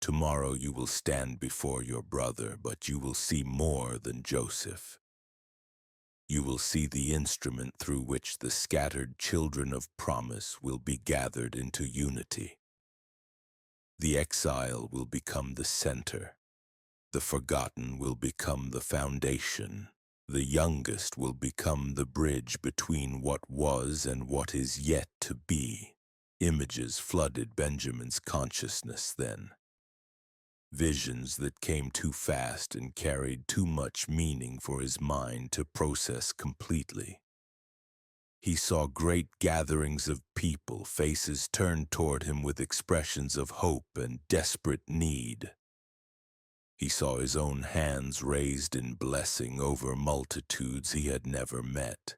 Tomorrow you will stand before your brother, but you will see more than Joseph. You will see the instrument through which the scattered children of promise will be gathered into unity. The exile will become the center. The forgotten will become the foundation. The youngest will become the bridge between what was and what is yet to be. Images flooded Benjamin's consciousness then. Visions that came too fast and carried too much meaning for his mind to process completely. He saw great gatherings of people, faces turned toward him with expressions of hope and desperate need. He saw his own hands raised in blessing over multitudes he had never met.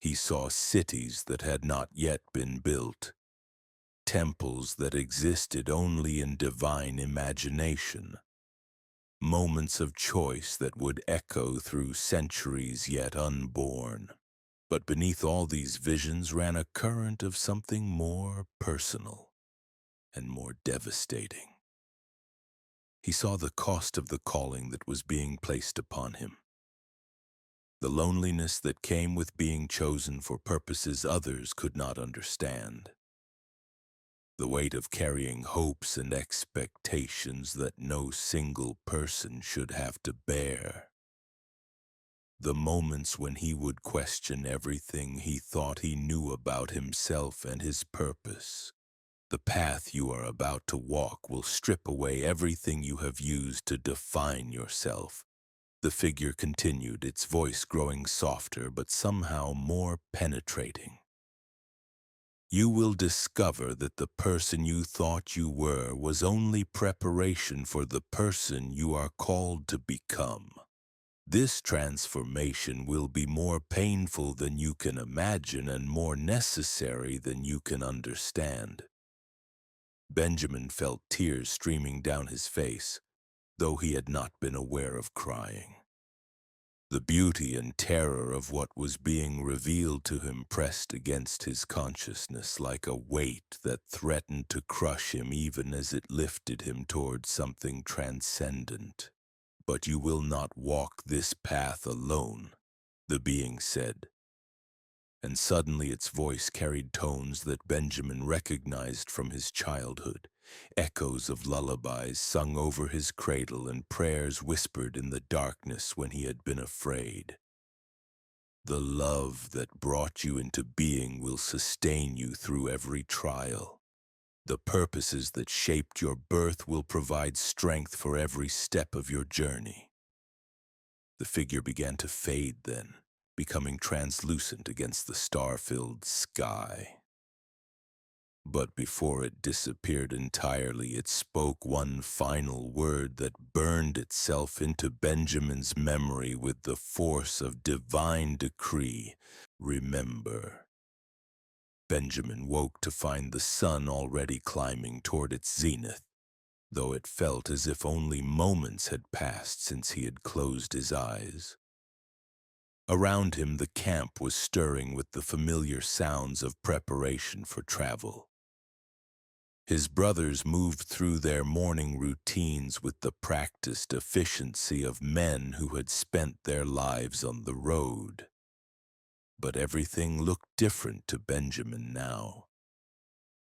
He saw cities that had not yet been built, temples that existed only in divine imagination, moments of choice that would echo through centuries yet unborn. But beneath all these visions ran a current of something more personal and more devastating. He saw the cost of the calling that was being placed upon him, the loneliness that came with being chosen for purposes others could not understand, the weight of carrying hopes and expectations that no single person should have to bear, the moments when he would question everything he thought he knew about himself and his purpose. The path you are about to walk will strip away everything you have used to define yourself. The figure continued, its voice growing softer but somehow more penetrating. You will discover that the person you thought you were was only preparation for the person you are called to become. This transformation will be more painful than you can imagine and more necessary than you can understand. Benjamin felt tears streaming down his face, though he had not been aware of crying. The beauty and terror of what was being revealed to him pressed against his consciousness like a weight that threatened to crush him even as it lifted him toward something transcendent. But you will not walk this path alone, the being said. And suddenly its voice carried tones that Benjamin recognized from his childhood, echoes of lullabies sung over his cradle and prayers whispered in the darkness when he had been afraid. The love that brought you into being will sustain you through every trial. The purposes that shaped your birth will provide strength for every step of your journey. The figure began to fade then, becoming translucent against the star-filled sky. But before it disappeared entirely, it spoke one final word that burned itself into Benjamin's memory with the force of divine decree: remember. Benjamin woke to find the sun already climbing toward its zenith, though it felt as if only moments had passed since he had closed his eyes. Around him the camp was stirring with the familiar sounds of preparation for travel. His brothers moved through their morning routines with the practiced efficiency of men who had spent their lives on the road. But everything looked different to Benjamin now.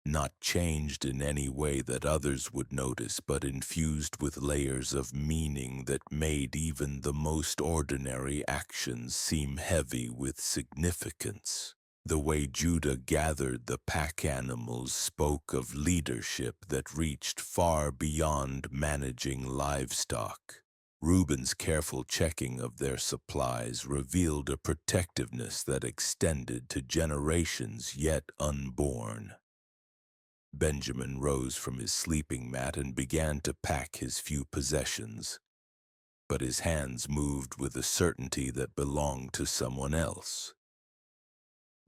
Not changed in any way that others would notice, but infused with layers of meaning that made even the most ordinary actions seem heavy with significance. The way Judah gathered the pack animals spoke of leadership that reached far beyond managing livestock. Reuben's careful checking of their supplies revealed a protectiveness that extended to generations yet unborn. Benjamin rose from his sleeping mat and began to pack his few possessions, but his hands moved with a certainty that belonged to someone else.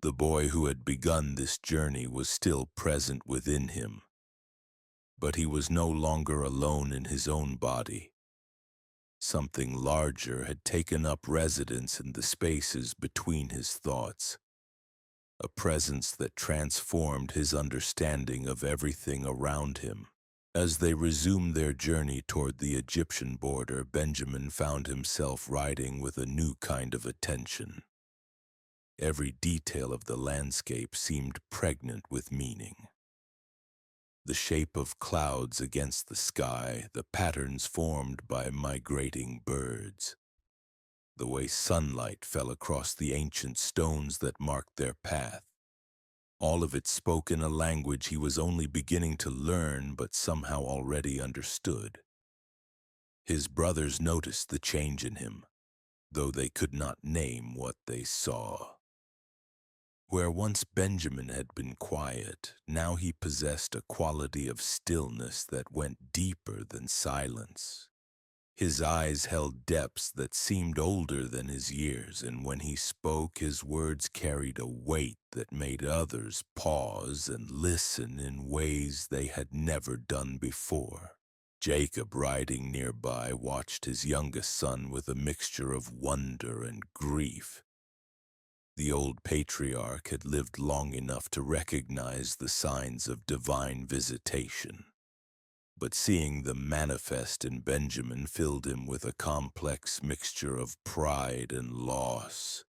The boy who had begun this journey was still present within him, but he was no longer alone in his own body. Something larger had taken up residence in the spaces between his thoughts, a presence that transformed his understanding of everything around him. As they resumed their journey toward the Egyptian border, Benjamin found himself riding with a new kind of attention. Every detail of the landscape seemed pregnant with meaning. The shape of clouds against the sky, the patterns formed by migrating birds, the way sunlight fell across the ancient stones that marked their path. All of it spoke in a language he was only beginning to learn but somehow already understood. His brothers noticed the change in him, though they could not name what they saw. Where once Benjamin had been quiet, now he possessed a quality of stillness that went deeper than silence. His eyes held depths that seemed older than his years, and when he spoke, his words carried a weight that made others pause and listen in ways they had never done before. Jacob, riding nearby, watched his youngest son with a mixture of wonder and grief. The old patriarch had lived long enough to recognize the signs of divine visitation, but seeing them manifest in Benjamin filled him with a complex mixture of pride and loss.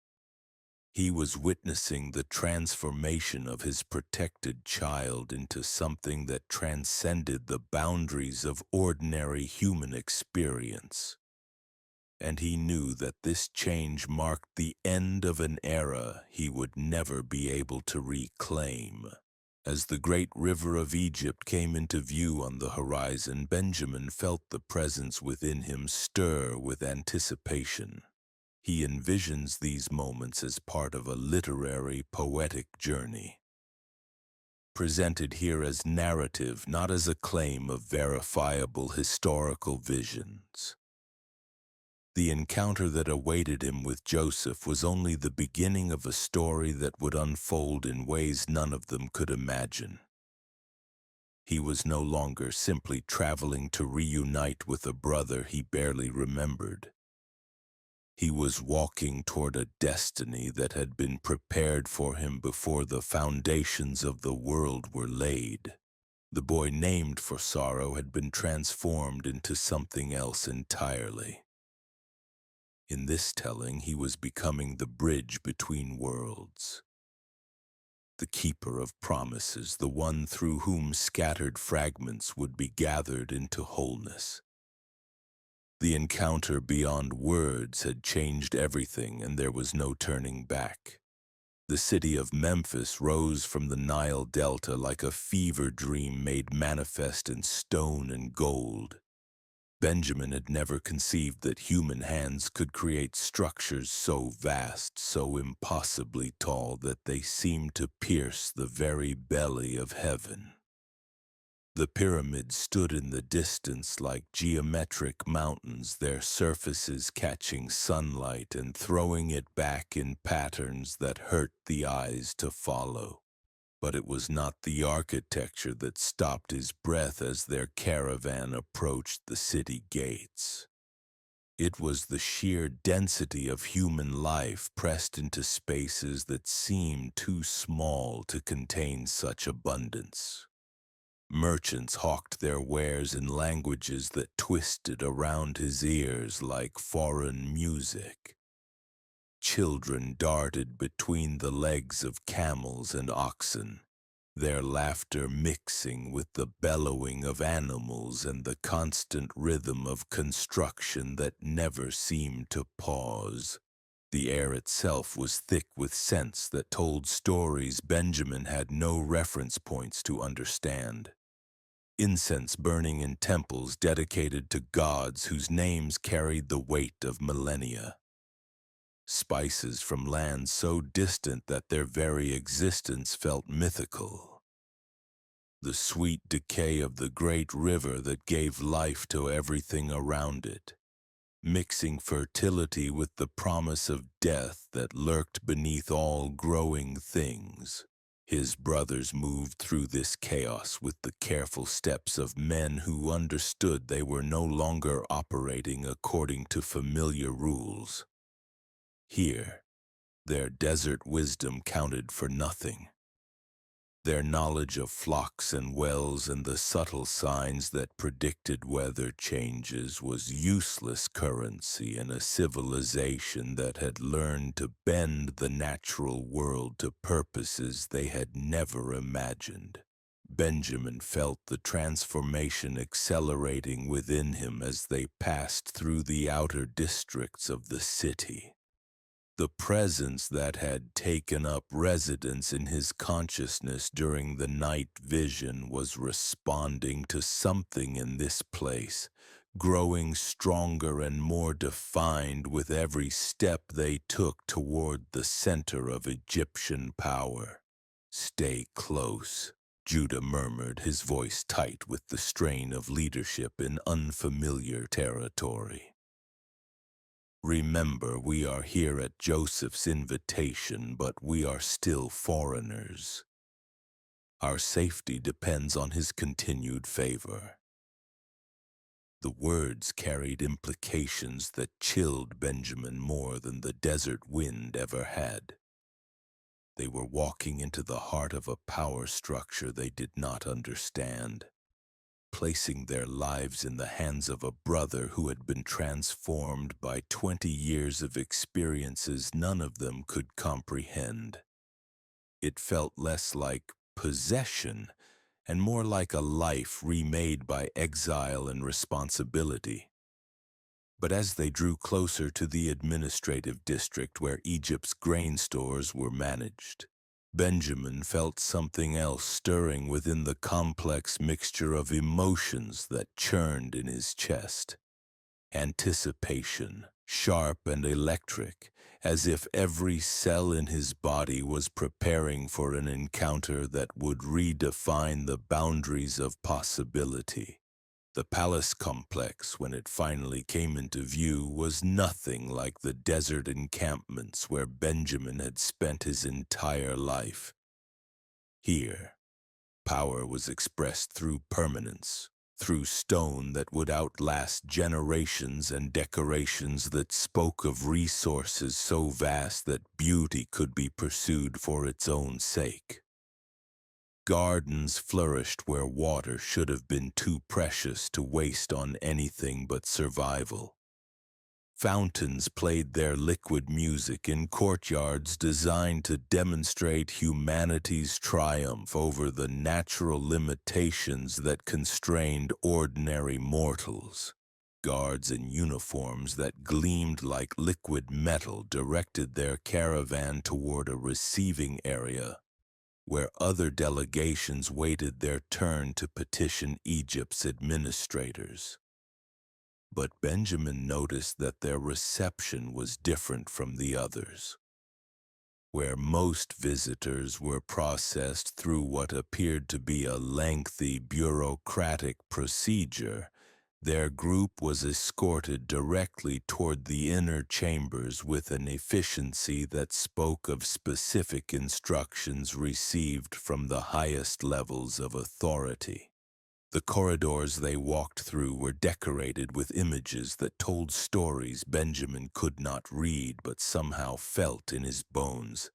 He was witnessing the transformation of his protected child into something that transcended the boundaries of ordinary human experience. And he knew that this change marked the end of an era he would never be able to reclaim. As the great river of Egypt came into view on the horizon, Benjamin felt the presence within him stir with anticipation. He envisions these moments as part of a literary, poetic journey, presented here as narrative, not as a claim of verifiable historical visions. The encounter that awaited him with Joseph was only the beginning of a story that would unfold in ways none of them could imagine. He was no longer simply traveling to reunite with a brother he barely remembered. He was walking toward a destiny that had been prepared for him before the foundations of the world were laid. The boy named for sorrow had been transformed into something else entirely. In this telling, he was becoming the bridge between worlds, the keeper of promises, the one through whom scattered fragments would be gathered into wholeness. The encounter beyond words had changed everything, and there was no turning back. The city of Memphis rose from the Nile Delta like a fever dream made manifest in stone and gold. Benjamin had never conceived that human hands could create structures so vast, so impossibly tall that they seemed to pierce the very belly of heaven. The pyramids stood in the distance like geometric mountains, their surfaces catching sunlight and throwing it back in patterns that hurt the eyes to follow. But it was not the architecture that stopped his breath as their caravan approached the city gates. It was the sheer density of human life pressed into spaces that seemed too small to contain such abundance. Merchants hawked their wares in languages that twisted around his ears like foreign music. Children darted between the legs of camels and oxen, their laughter mixing with the bellowing of animals and the constant rhythm of construction that never seemed to pause. The air itself was thick with scents that told stories Benjamin had no reference points to understand. Incense burning in temples dedicated to gods whose names carried the weight of millennia. Spices from lands so distant that their very existence felt mythical. The sweet decay of the great river that gave life to everything around it, mixing fertility with the promise of death that lurked beneath all growing things. His brothers moved through this chaos with the careful steps of men who understood they were no longer operating according to familiar rules. Here, their desert wisdom counted for nothing. Their knowledge of flocks and wells and the subtle signs that predicted weather changes was useless currency in a civilization that had learned to bend the natural world to purposes they had never imagined. Benjamin felt the transformation accelerating within him as they passed through the outer districts of the city. The presence that had taken up residence in his consciousness during the night vision was responding to something in this place, growing stronger and more defined with every step they took toward the center of Egyptian power. "Stay close," Judah murmured, his voice tight with the strain of leadership in unfamiliar territory. "Remember, we are here at Joseph's invitation, but we are still foreigners. Our safety depends on his continued favor." The words carried implications that chilled Benjamin more than the desert wind ever had. They were walking into the heart of a power structure they did not understand, placing their lives in the hands of a brother who had been transformed by 20 years of experiences none of them could comprehend. It felt less like possession and more like a life remade by exile and responsibility. But as they drew closer to the administrative district where Egypt's grain stores were managed, Benjamin felt something else stirring within the complex mixture of emotions that churned in his chest. Anticipation, sharp and electric, as if every cell in his body was preparing for an encounter that would redefine the boundaries of possibility. The palace complex, when it finally came into view, was nothing like the desert encampments where Benjamin had spent his entire life. Here, power was expressed through permanence, through stone that would outlast generations and decorations that spoke of resources so vast that beauty could be pursued for its own sake. Gardens flourished where water should have been too precious to waste on anything but survival. Fountains played their liquid music in courtyards designed to demonstrate humanity's triumph over the natural limitations that constrained ordinary mortals. Guards in uniforms that gleamed like liquid metal directed their caravan toward a receiving area, where other delegations waited their turn to petition Egypt's administrators. But Benjamin noticed that their reception was different from the others. Where most visitors were processed through what appeared to be a lengthy bureaucratic procedure, their group was escorted directly toward the inner chambers with an efficiency that spoke of specific instructions received from the highest levels of authority. The corridors they walked through were decorated with images that told stories Benjamin could not read but somehow felt in his bones.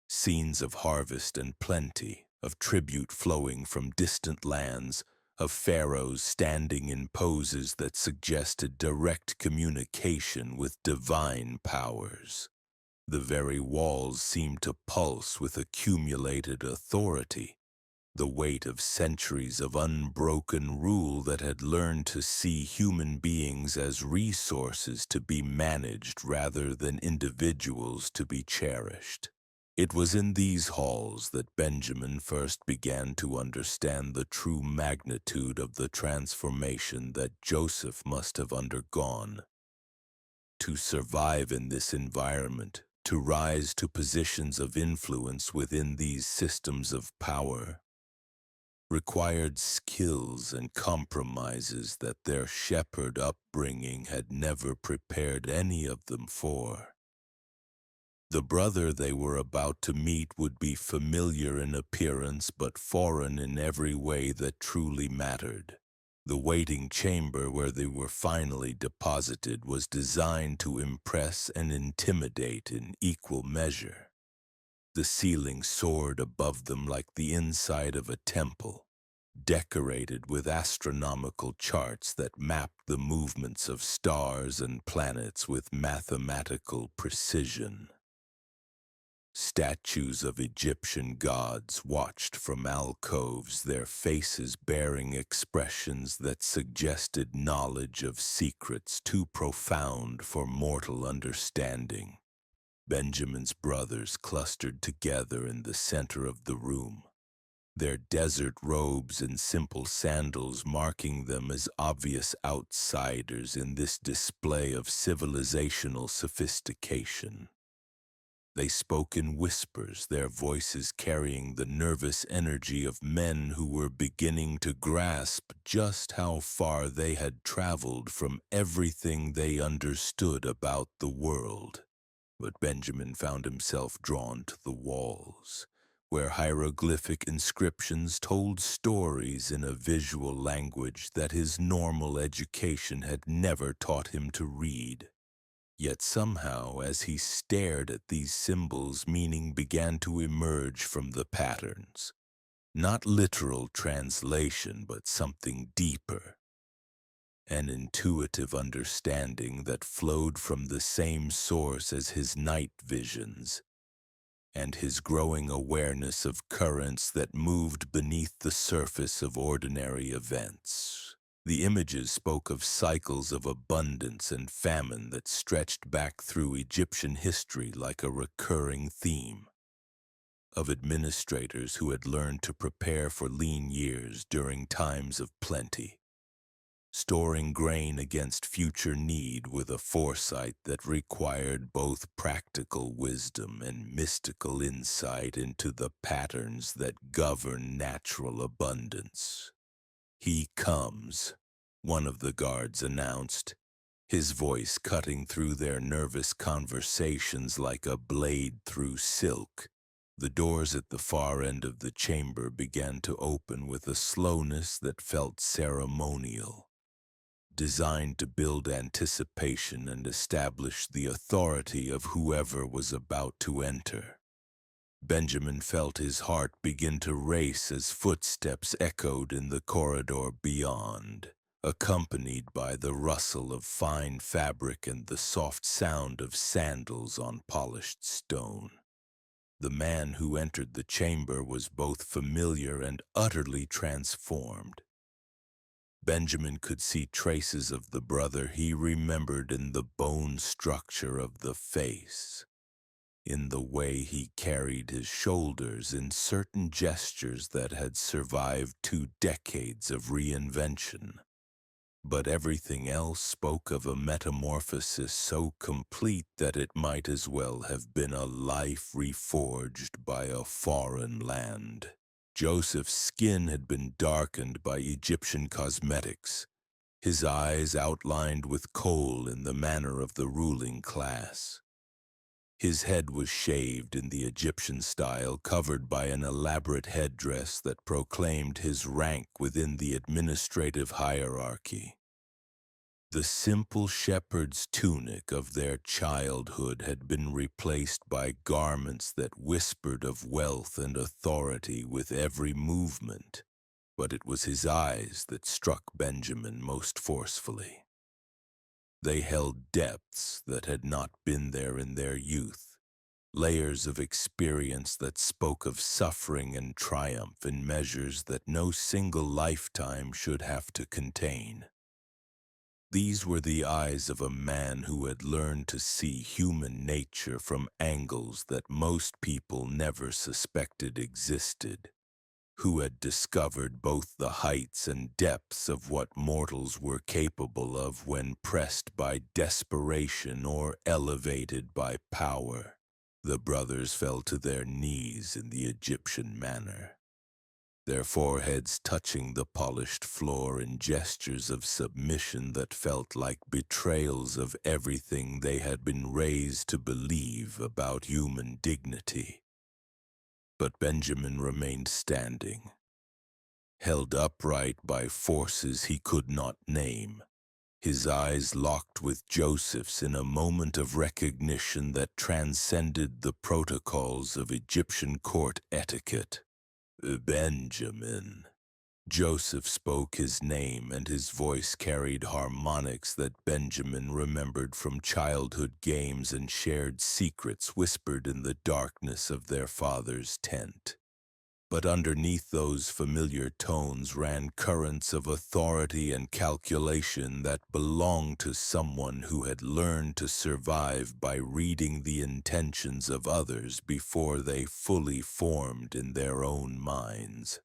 Scenes of harvest and plenty, of tribute flowing from distant lands, of pharaohs standing in poses that suggested direct communication with divine powers. The very walls seemed to pulse with accumulated authority, the weight of centuries of unbroken rule that had learned to see human beings as resources to be managed rather than individuals to be cherished. It was in these halls that Benjamin first began to understand the true magnitude of the transformation that Joseph must have undergone. To survive in this environment, to rise to positions of influence within these systems of power, required skills and compromises that their shepherd upbringing had never prepared any of them for. The brother they were about to meet would be familiar in appearance but foreign in every way that truly mattered. The waiting chamber where they were finally deposited was designed to impress and intimidate in equal measure. The ceiling soared above them like the inside of a temple, decorated with astronomical charts that mapped the movements of stars and planets with mathematical precision. Statues of Egyptian gods watched from alcoves, their faces bearing expressions that suggested knowledge of secrets too profound for mortal understanding. Benjamin's brothers clustered together in the center of the room, their desert robes and simple sandals marking them as obvious outsiders in this display of civilizational sophistication. They spoke in whispers, their voices carrying the nervous energy of men who were beginning to grasp just how far they had traveled from everything they understood about the world. But Benjamin found himself drawn to the walls, where hieroglyphic inscriptions told stories in a visual language that his normal education had never taught him to read. Yet somehow, as he stared at these symbols, meaning began to emerge from the patterns. Not literal translation, but something deeper. An intuitive understanding that flowed from the same source as his night visions, and his growing awareness of currents that moved beneath the surface of ordinary events. The images spoke of cycles of abundance and famine that stretched back through Egyptian history like a recurring theme, of administrators who had learned to prepare for lean years during times of plenty, storing grain against future need with a foresight that required both practical wisdom and mystical insight into the patterns that govern natural abundance. "He comes," one of the guards announced, his voice cutting through their nervous conversations like a blade through silk. The doors at the far end of the chamber began to open with a slowness that felt ceremonial, designed to build anticipation and establish the authority of whoever was about to enter. Benjamin felt his heart begin to race as footsteps echoed in the corridor beyond, accompanied by the rustle of fine fabric and the soft sound of sandals on polished stone. The man who entered the chamber was both familiar and utterly transformed. Benjamin could see traces of the brother he remembered in the bone structure of the face, in the way he carried his shoulders, in certain gestures that had survived 2 decades of reinvention. But everything else spoke of a metamorphosis so complete that it might as well have been a life reforged by a foreign land. Joseph's skin had been darkened by Egyptian cosmetics, his eyes outlined with kohl in the manner of the ruling class. His head was shaved in the Egyptian style, covered by an elaborate headdress that proclaimed his rank within the administrative hierarchy. The simple shepherd's tunic of their childhood had been replaced by garments that whispered of wealth and authority with every movement, but it was his eyes that struck Benjamin most forcefully. They held depths that had not been there in their youth, layers of experience that spoke of suffering and triumph in measures that no single lifetime should have to contain. These were the eyes of a man who had learned to see human nature from angles that most people never suspected existed, who had discovered both the heights and depths of what mortals were capable of when pressed by desperation or elevated by power. The brothers fell to their knees in the Egyptian manner, their foreheads touching the polished floor in gestures of submission that felt like betrayals of everything they had been raised to believe about human dignity. But Benjamin remained standing, held upright by forces he could not name, his eyes locked with Joseph's in a moment of recognition that transcended the protocols of Egyptian court etiquette. "Benjamin," Joseph spoke his name, and his voice carried harmonics that Benjamin remembered from childhood games and shared secrets whispered in the darkness of their father's tent. But underneath those familiar tones ran currents of authority and calculation that belonged to someone who had learned to survive by reading the intentions of others before they fully formed in their own minds.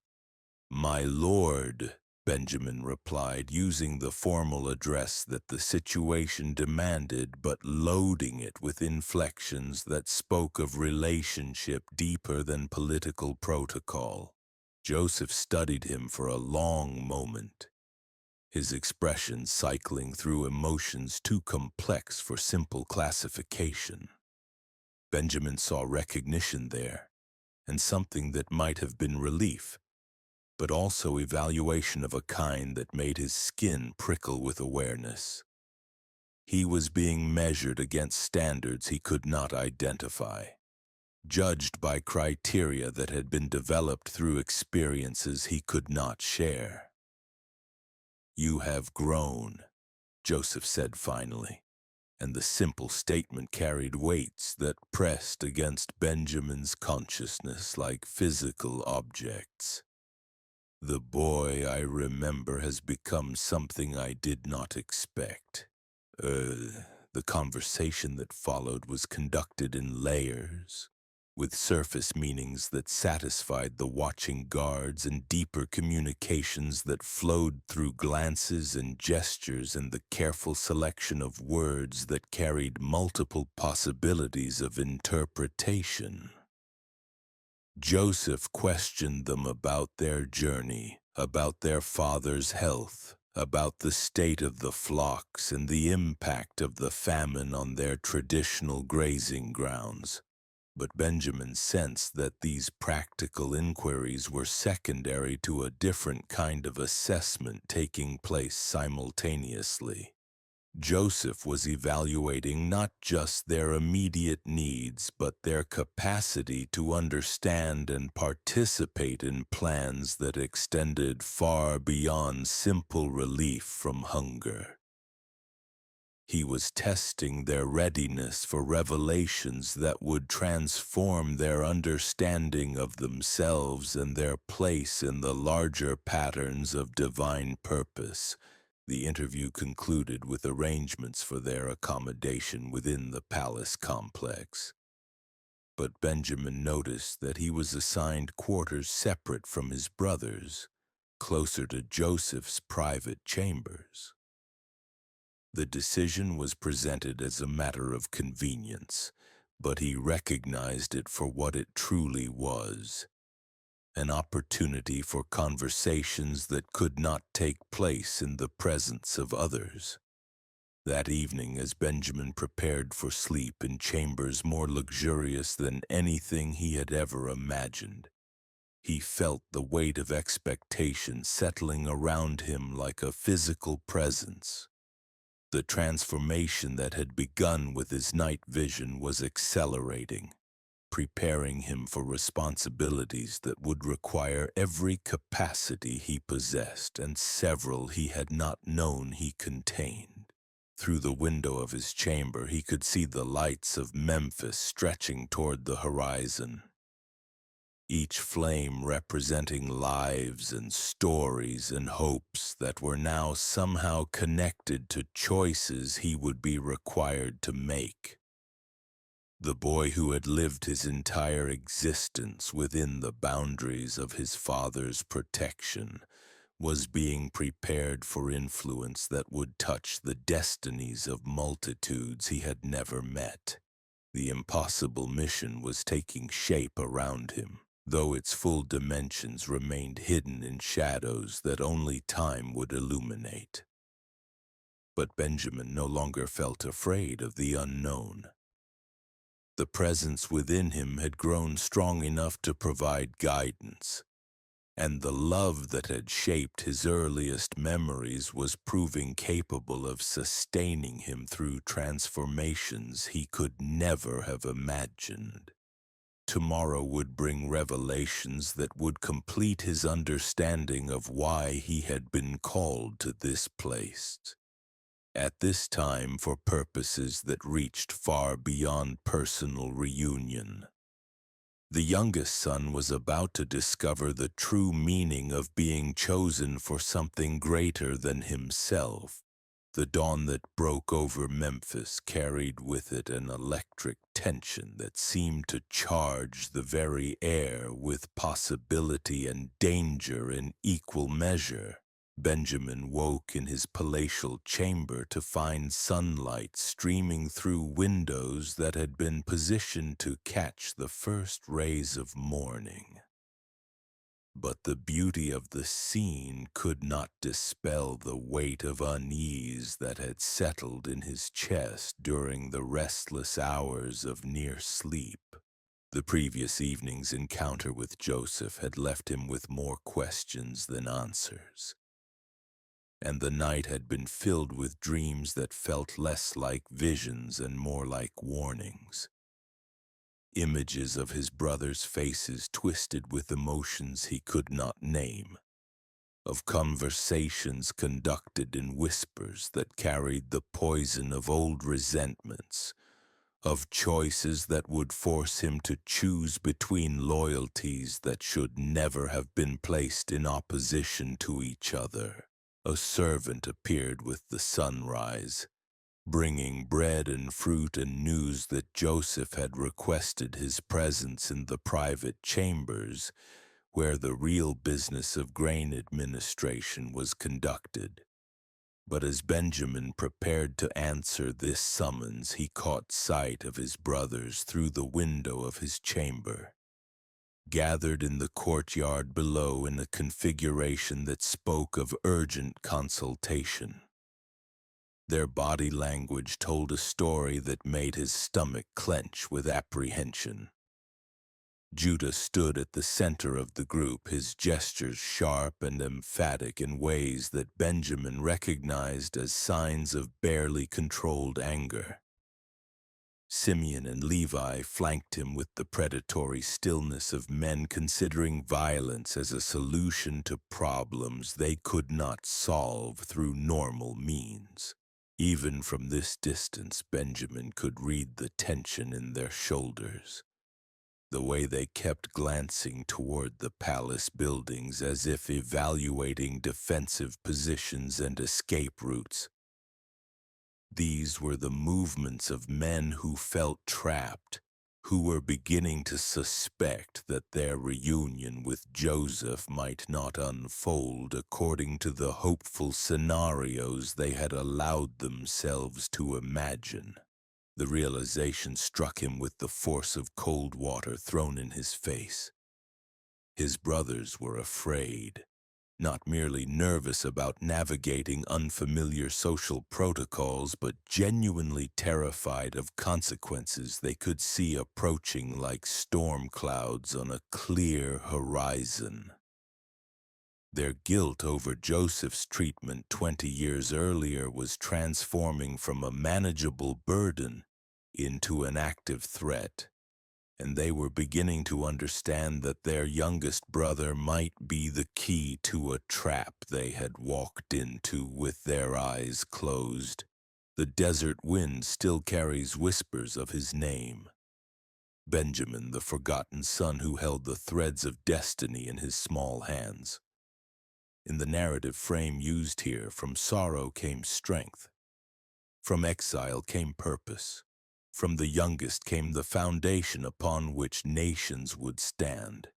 "My lord," Benjamin replied, using the formal address that the situation demanded, but loading it with inflections that spoke of relationship deeper than political protocol. Joseph studied him for a long moment, his expression cycling through emotions too complex for simple classification. Benjamin saw recognition there, and something that might have been relief, but also evaluation of a kind that made his skin prickle with awareness. He was being measured against standards he could not identify, judged by criteria that had been developed through experiences he could not share. "You have grown," Joseph said finally, and the simple statement carried weights that pressed against Benjamin's consciousness like physical objects. "The boy I remember has become something I did not expect." The conversation that followed was conducted in layers, with surface meanings that satisfied the watching guards and deeper communications that flowed through glances and gestures and the careful selection of words that carried multiple possibilities of interpretation. Joseph questioned them about their journey, about their father's health, about the state of the flocks and the impact of the famine on their traditional grazing grounds. But Benjamin sensed that these practical inquiries were secondary to a different kind of assessment taking place simultaneously. Joseph was evaluating not just their immediate needs, but their capacity to understand and participate in plans that extended far beyond simple relief from hunger. He was testing their readiness for revelations that would transform their understanding of themselves and their place in the larger patterns of divine purpose. The interview concluded with arrangements for their accommodation within the palace complex. But Benjamin noticed that he was assigned quarters separate from his brothers, closer to Joseph's private chambers. The decision was presented as a matter of convenience, but he recognized it for what it truly was: an opportunity for conversations that could not take place in the presence of others. That evening, as Benjamin prepared for sleep in chambers more luxurious than anything he had ever imagined, he felt the weight of expectation settling around him like a physical presence. The transformation that had begun with his night vision was accelerating, preparing him for responsibilities that would require every capacity he possessed and several he had not known he contained. Through the window of his chamber, he could see the lights of Memphis stretching toward the horizon, each flame representing lives and stories and hopes that were now somehow connected to choices he would be required to make. The boy who had lived his entire existence within the boundaries of his father's protection was being prepared for influence that would touch the destinies of multitudes he had never met. The impossible mission was taking shape around him, though its full dimensions remained hidden in shadows that only time would illuminate. But Benjamin no longer felt afraid of the unknown. The presence within him had grown strong enough to provide guidance, and the love that had shaped his earliest memories was proving capable of sustaining him through transformations he could never have imagined. tomorrow would bring revelations that would complete his understanding of why he had been called to this place. At this time for purposes that reached far beyond personal reunion. The youngest son was about to discover the true meaning of being chosen for something greater than himself. The dawn that broke over Memphis carried with it an electric tension that seemed to charge the very air with possibility and danger in equal measure. Benjamin woke in his palatial chamber to find sunlight streaming through windows that had been positioned to catch the first rays of morning. But the beauty of the scene could not dispel the weight of unease that had settled in his chest during the restless hours of near sleep. The previous evening's encounter with Joseph had left him with more questions than answers, and the night had been filled with dreams that felt less like visions and more like warnings. Images of his brothers' faces twisted with emotions he could not name, of conversations conducted in whispers that carried the poison of old resentments, of choices that would force him to choose between loyalties that should never have been placed in opposition to each other. A servant appeared with the sunrise, bringing bread and fruit and news that Joseph had requested his presence in the private chambers where the real business of grain administration was conducted. But as Benjamin prepared to answer this summons, he caught sight of his brothers through the window of his chamber, gathered in the courtyard below in a configuration that spoke of urgent consultation. Their body language told a story that made his stomach clench with apprehension. Judah stood at the center of the group, his gestures sharp and emphatic in ways that Benjamin recognized as signs of barely controlled anger. Simeon and Levi flanked him with the predatory stillness of men considering violence as a solution to problems they could not solve through normal means. Even from this distance, Benjamin could read the tension in their shoulders, the way they kept glancing toward the palace buildings as if evaluating defensive positions and escape routes. These were the movements of men who felt trapped, who were beginning to suspect that their reunion with Joseph might not unfold according to the hopeful scenarios they had allowed themselves to imagine. The realization struck him with the force of cold water thrown in his face. His brothers were afraid, not merely nervous about navigating unfamiliar social protocols, but genuinely terrified of consequences they could see approaching like storm clouds on a clear horizon. Their guilt over Joseph's treatment 20 years earlier was transforming from a manageable burden into an active threat, and they were beginning to understand that their youngest brother might be the key to a trap they had walked into with their eyes closed. The desert wind still carries whispers of his name. Benjamin, the forgotten son who held the threads of destiny in his small hands. In the narrative frame used here, from sorrow came strength. From exile came purpose. From the youngest came the foundation upon which nations would stand.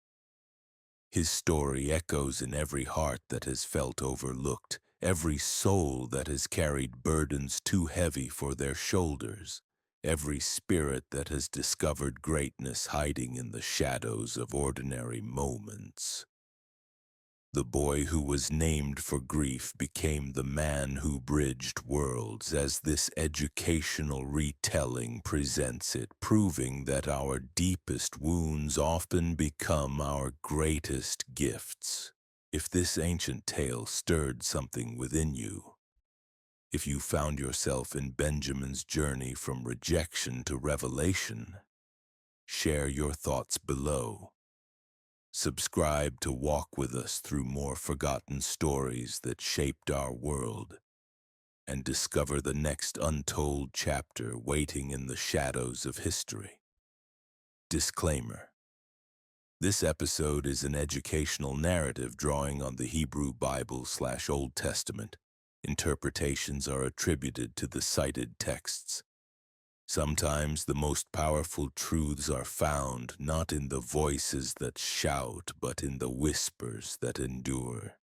His story echoes in every heart that has felt overlooked, every soul that has carried burdens too heavy for their shoulders, every spirit that has discovered greatness hiding in the shadows of ordinary moments. The boy who was named for grief became the man who bridged worlds, as this educational retelling presents it, proving that our deepest wounds often become our greatest gifts. If this ancient tale stirred something within you, if you found yourself in Benjamin's journey from rejection to revelation, Share your thoughts below. Subscribe to walk with us through more forgotten stories that shaped our world, and discover the next untold chapter waiting in the shadows of history. Disclaimer. This episode is an educational narrative drawing on the Hebrew Bible/Old Testament. Interpretations are attributed to the cited texts. Sometimes the most powerful truths are found not in the voices that shout, but in the whispers that endure.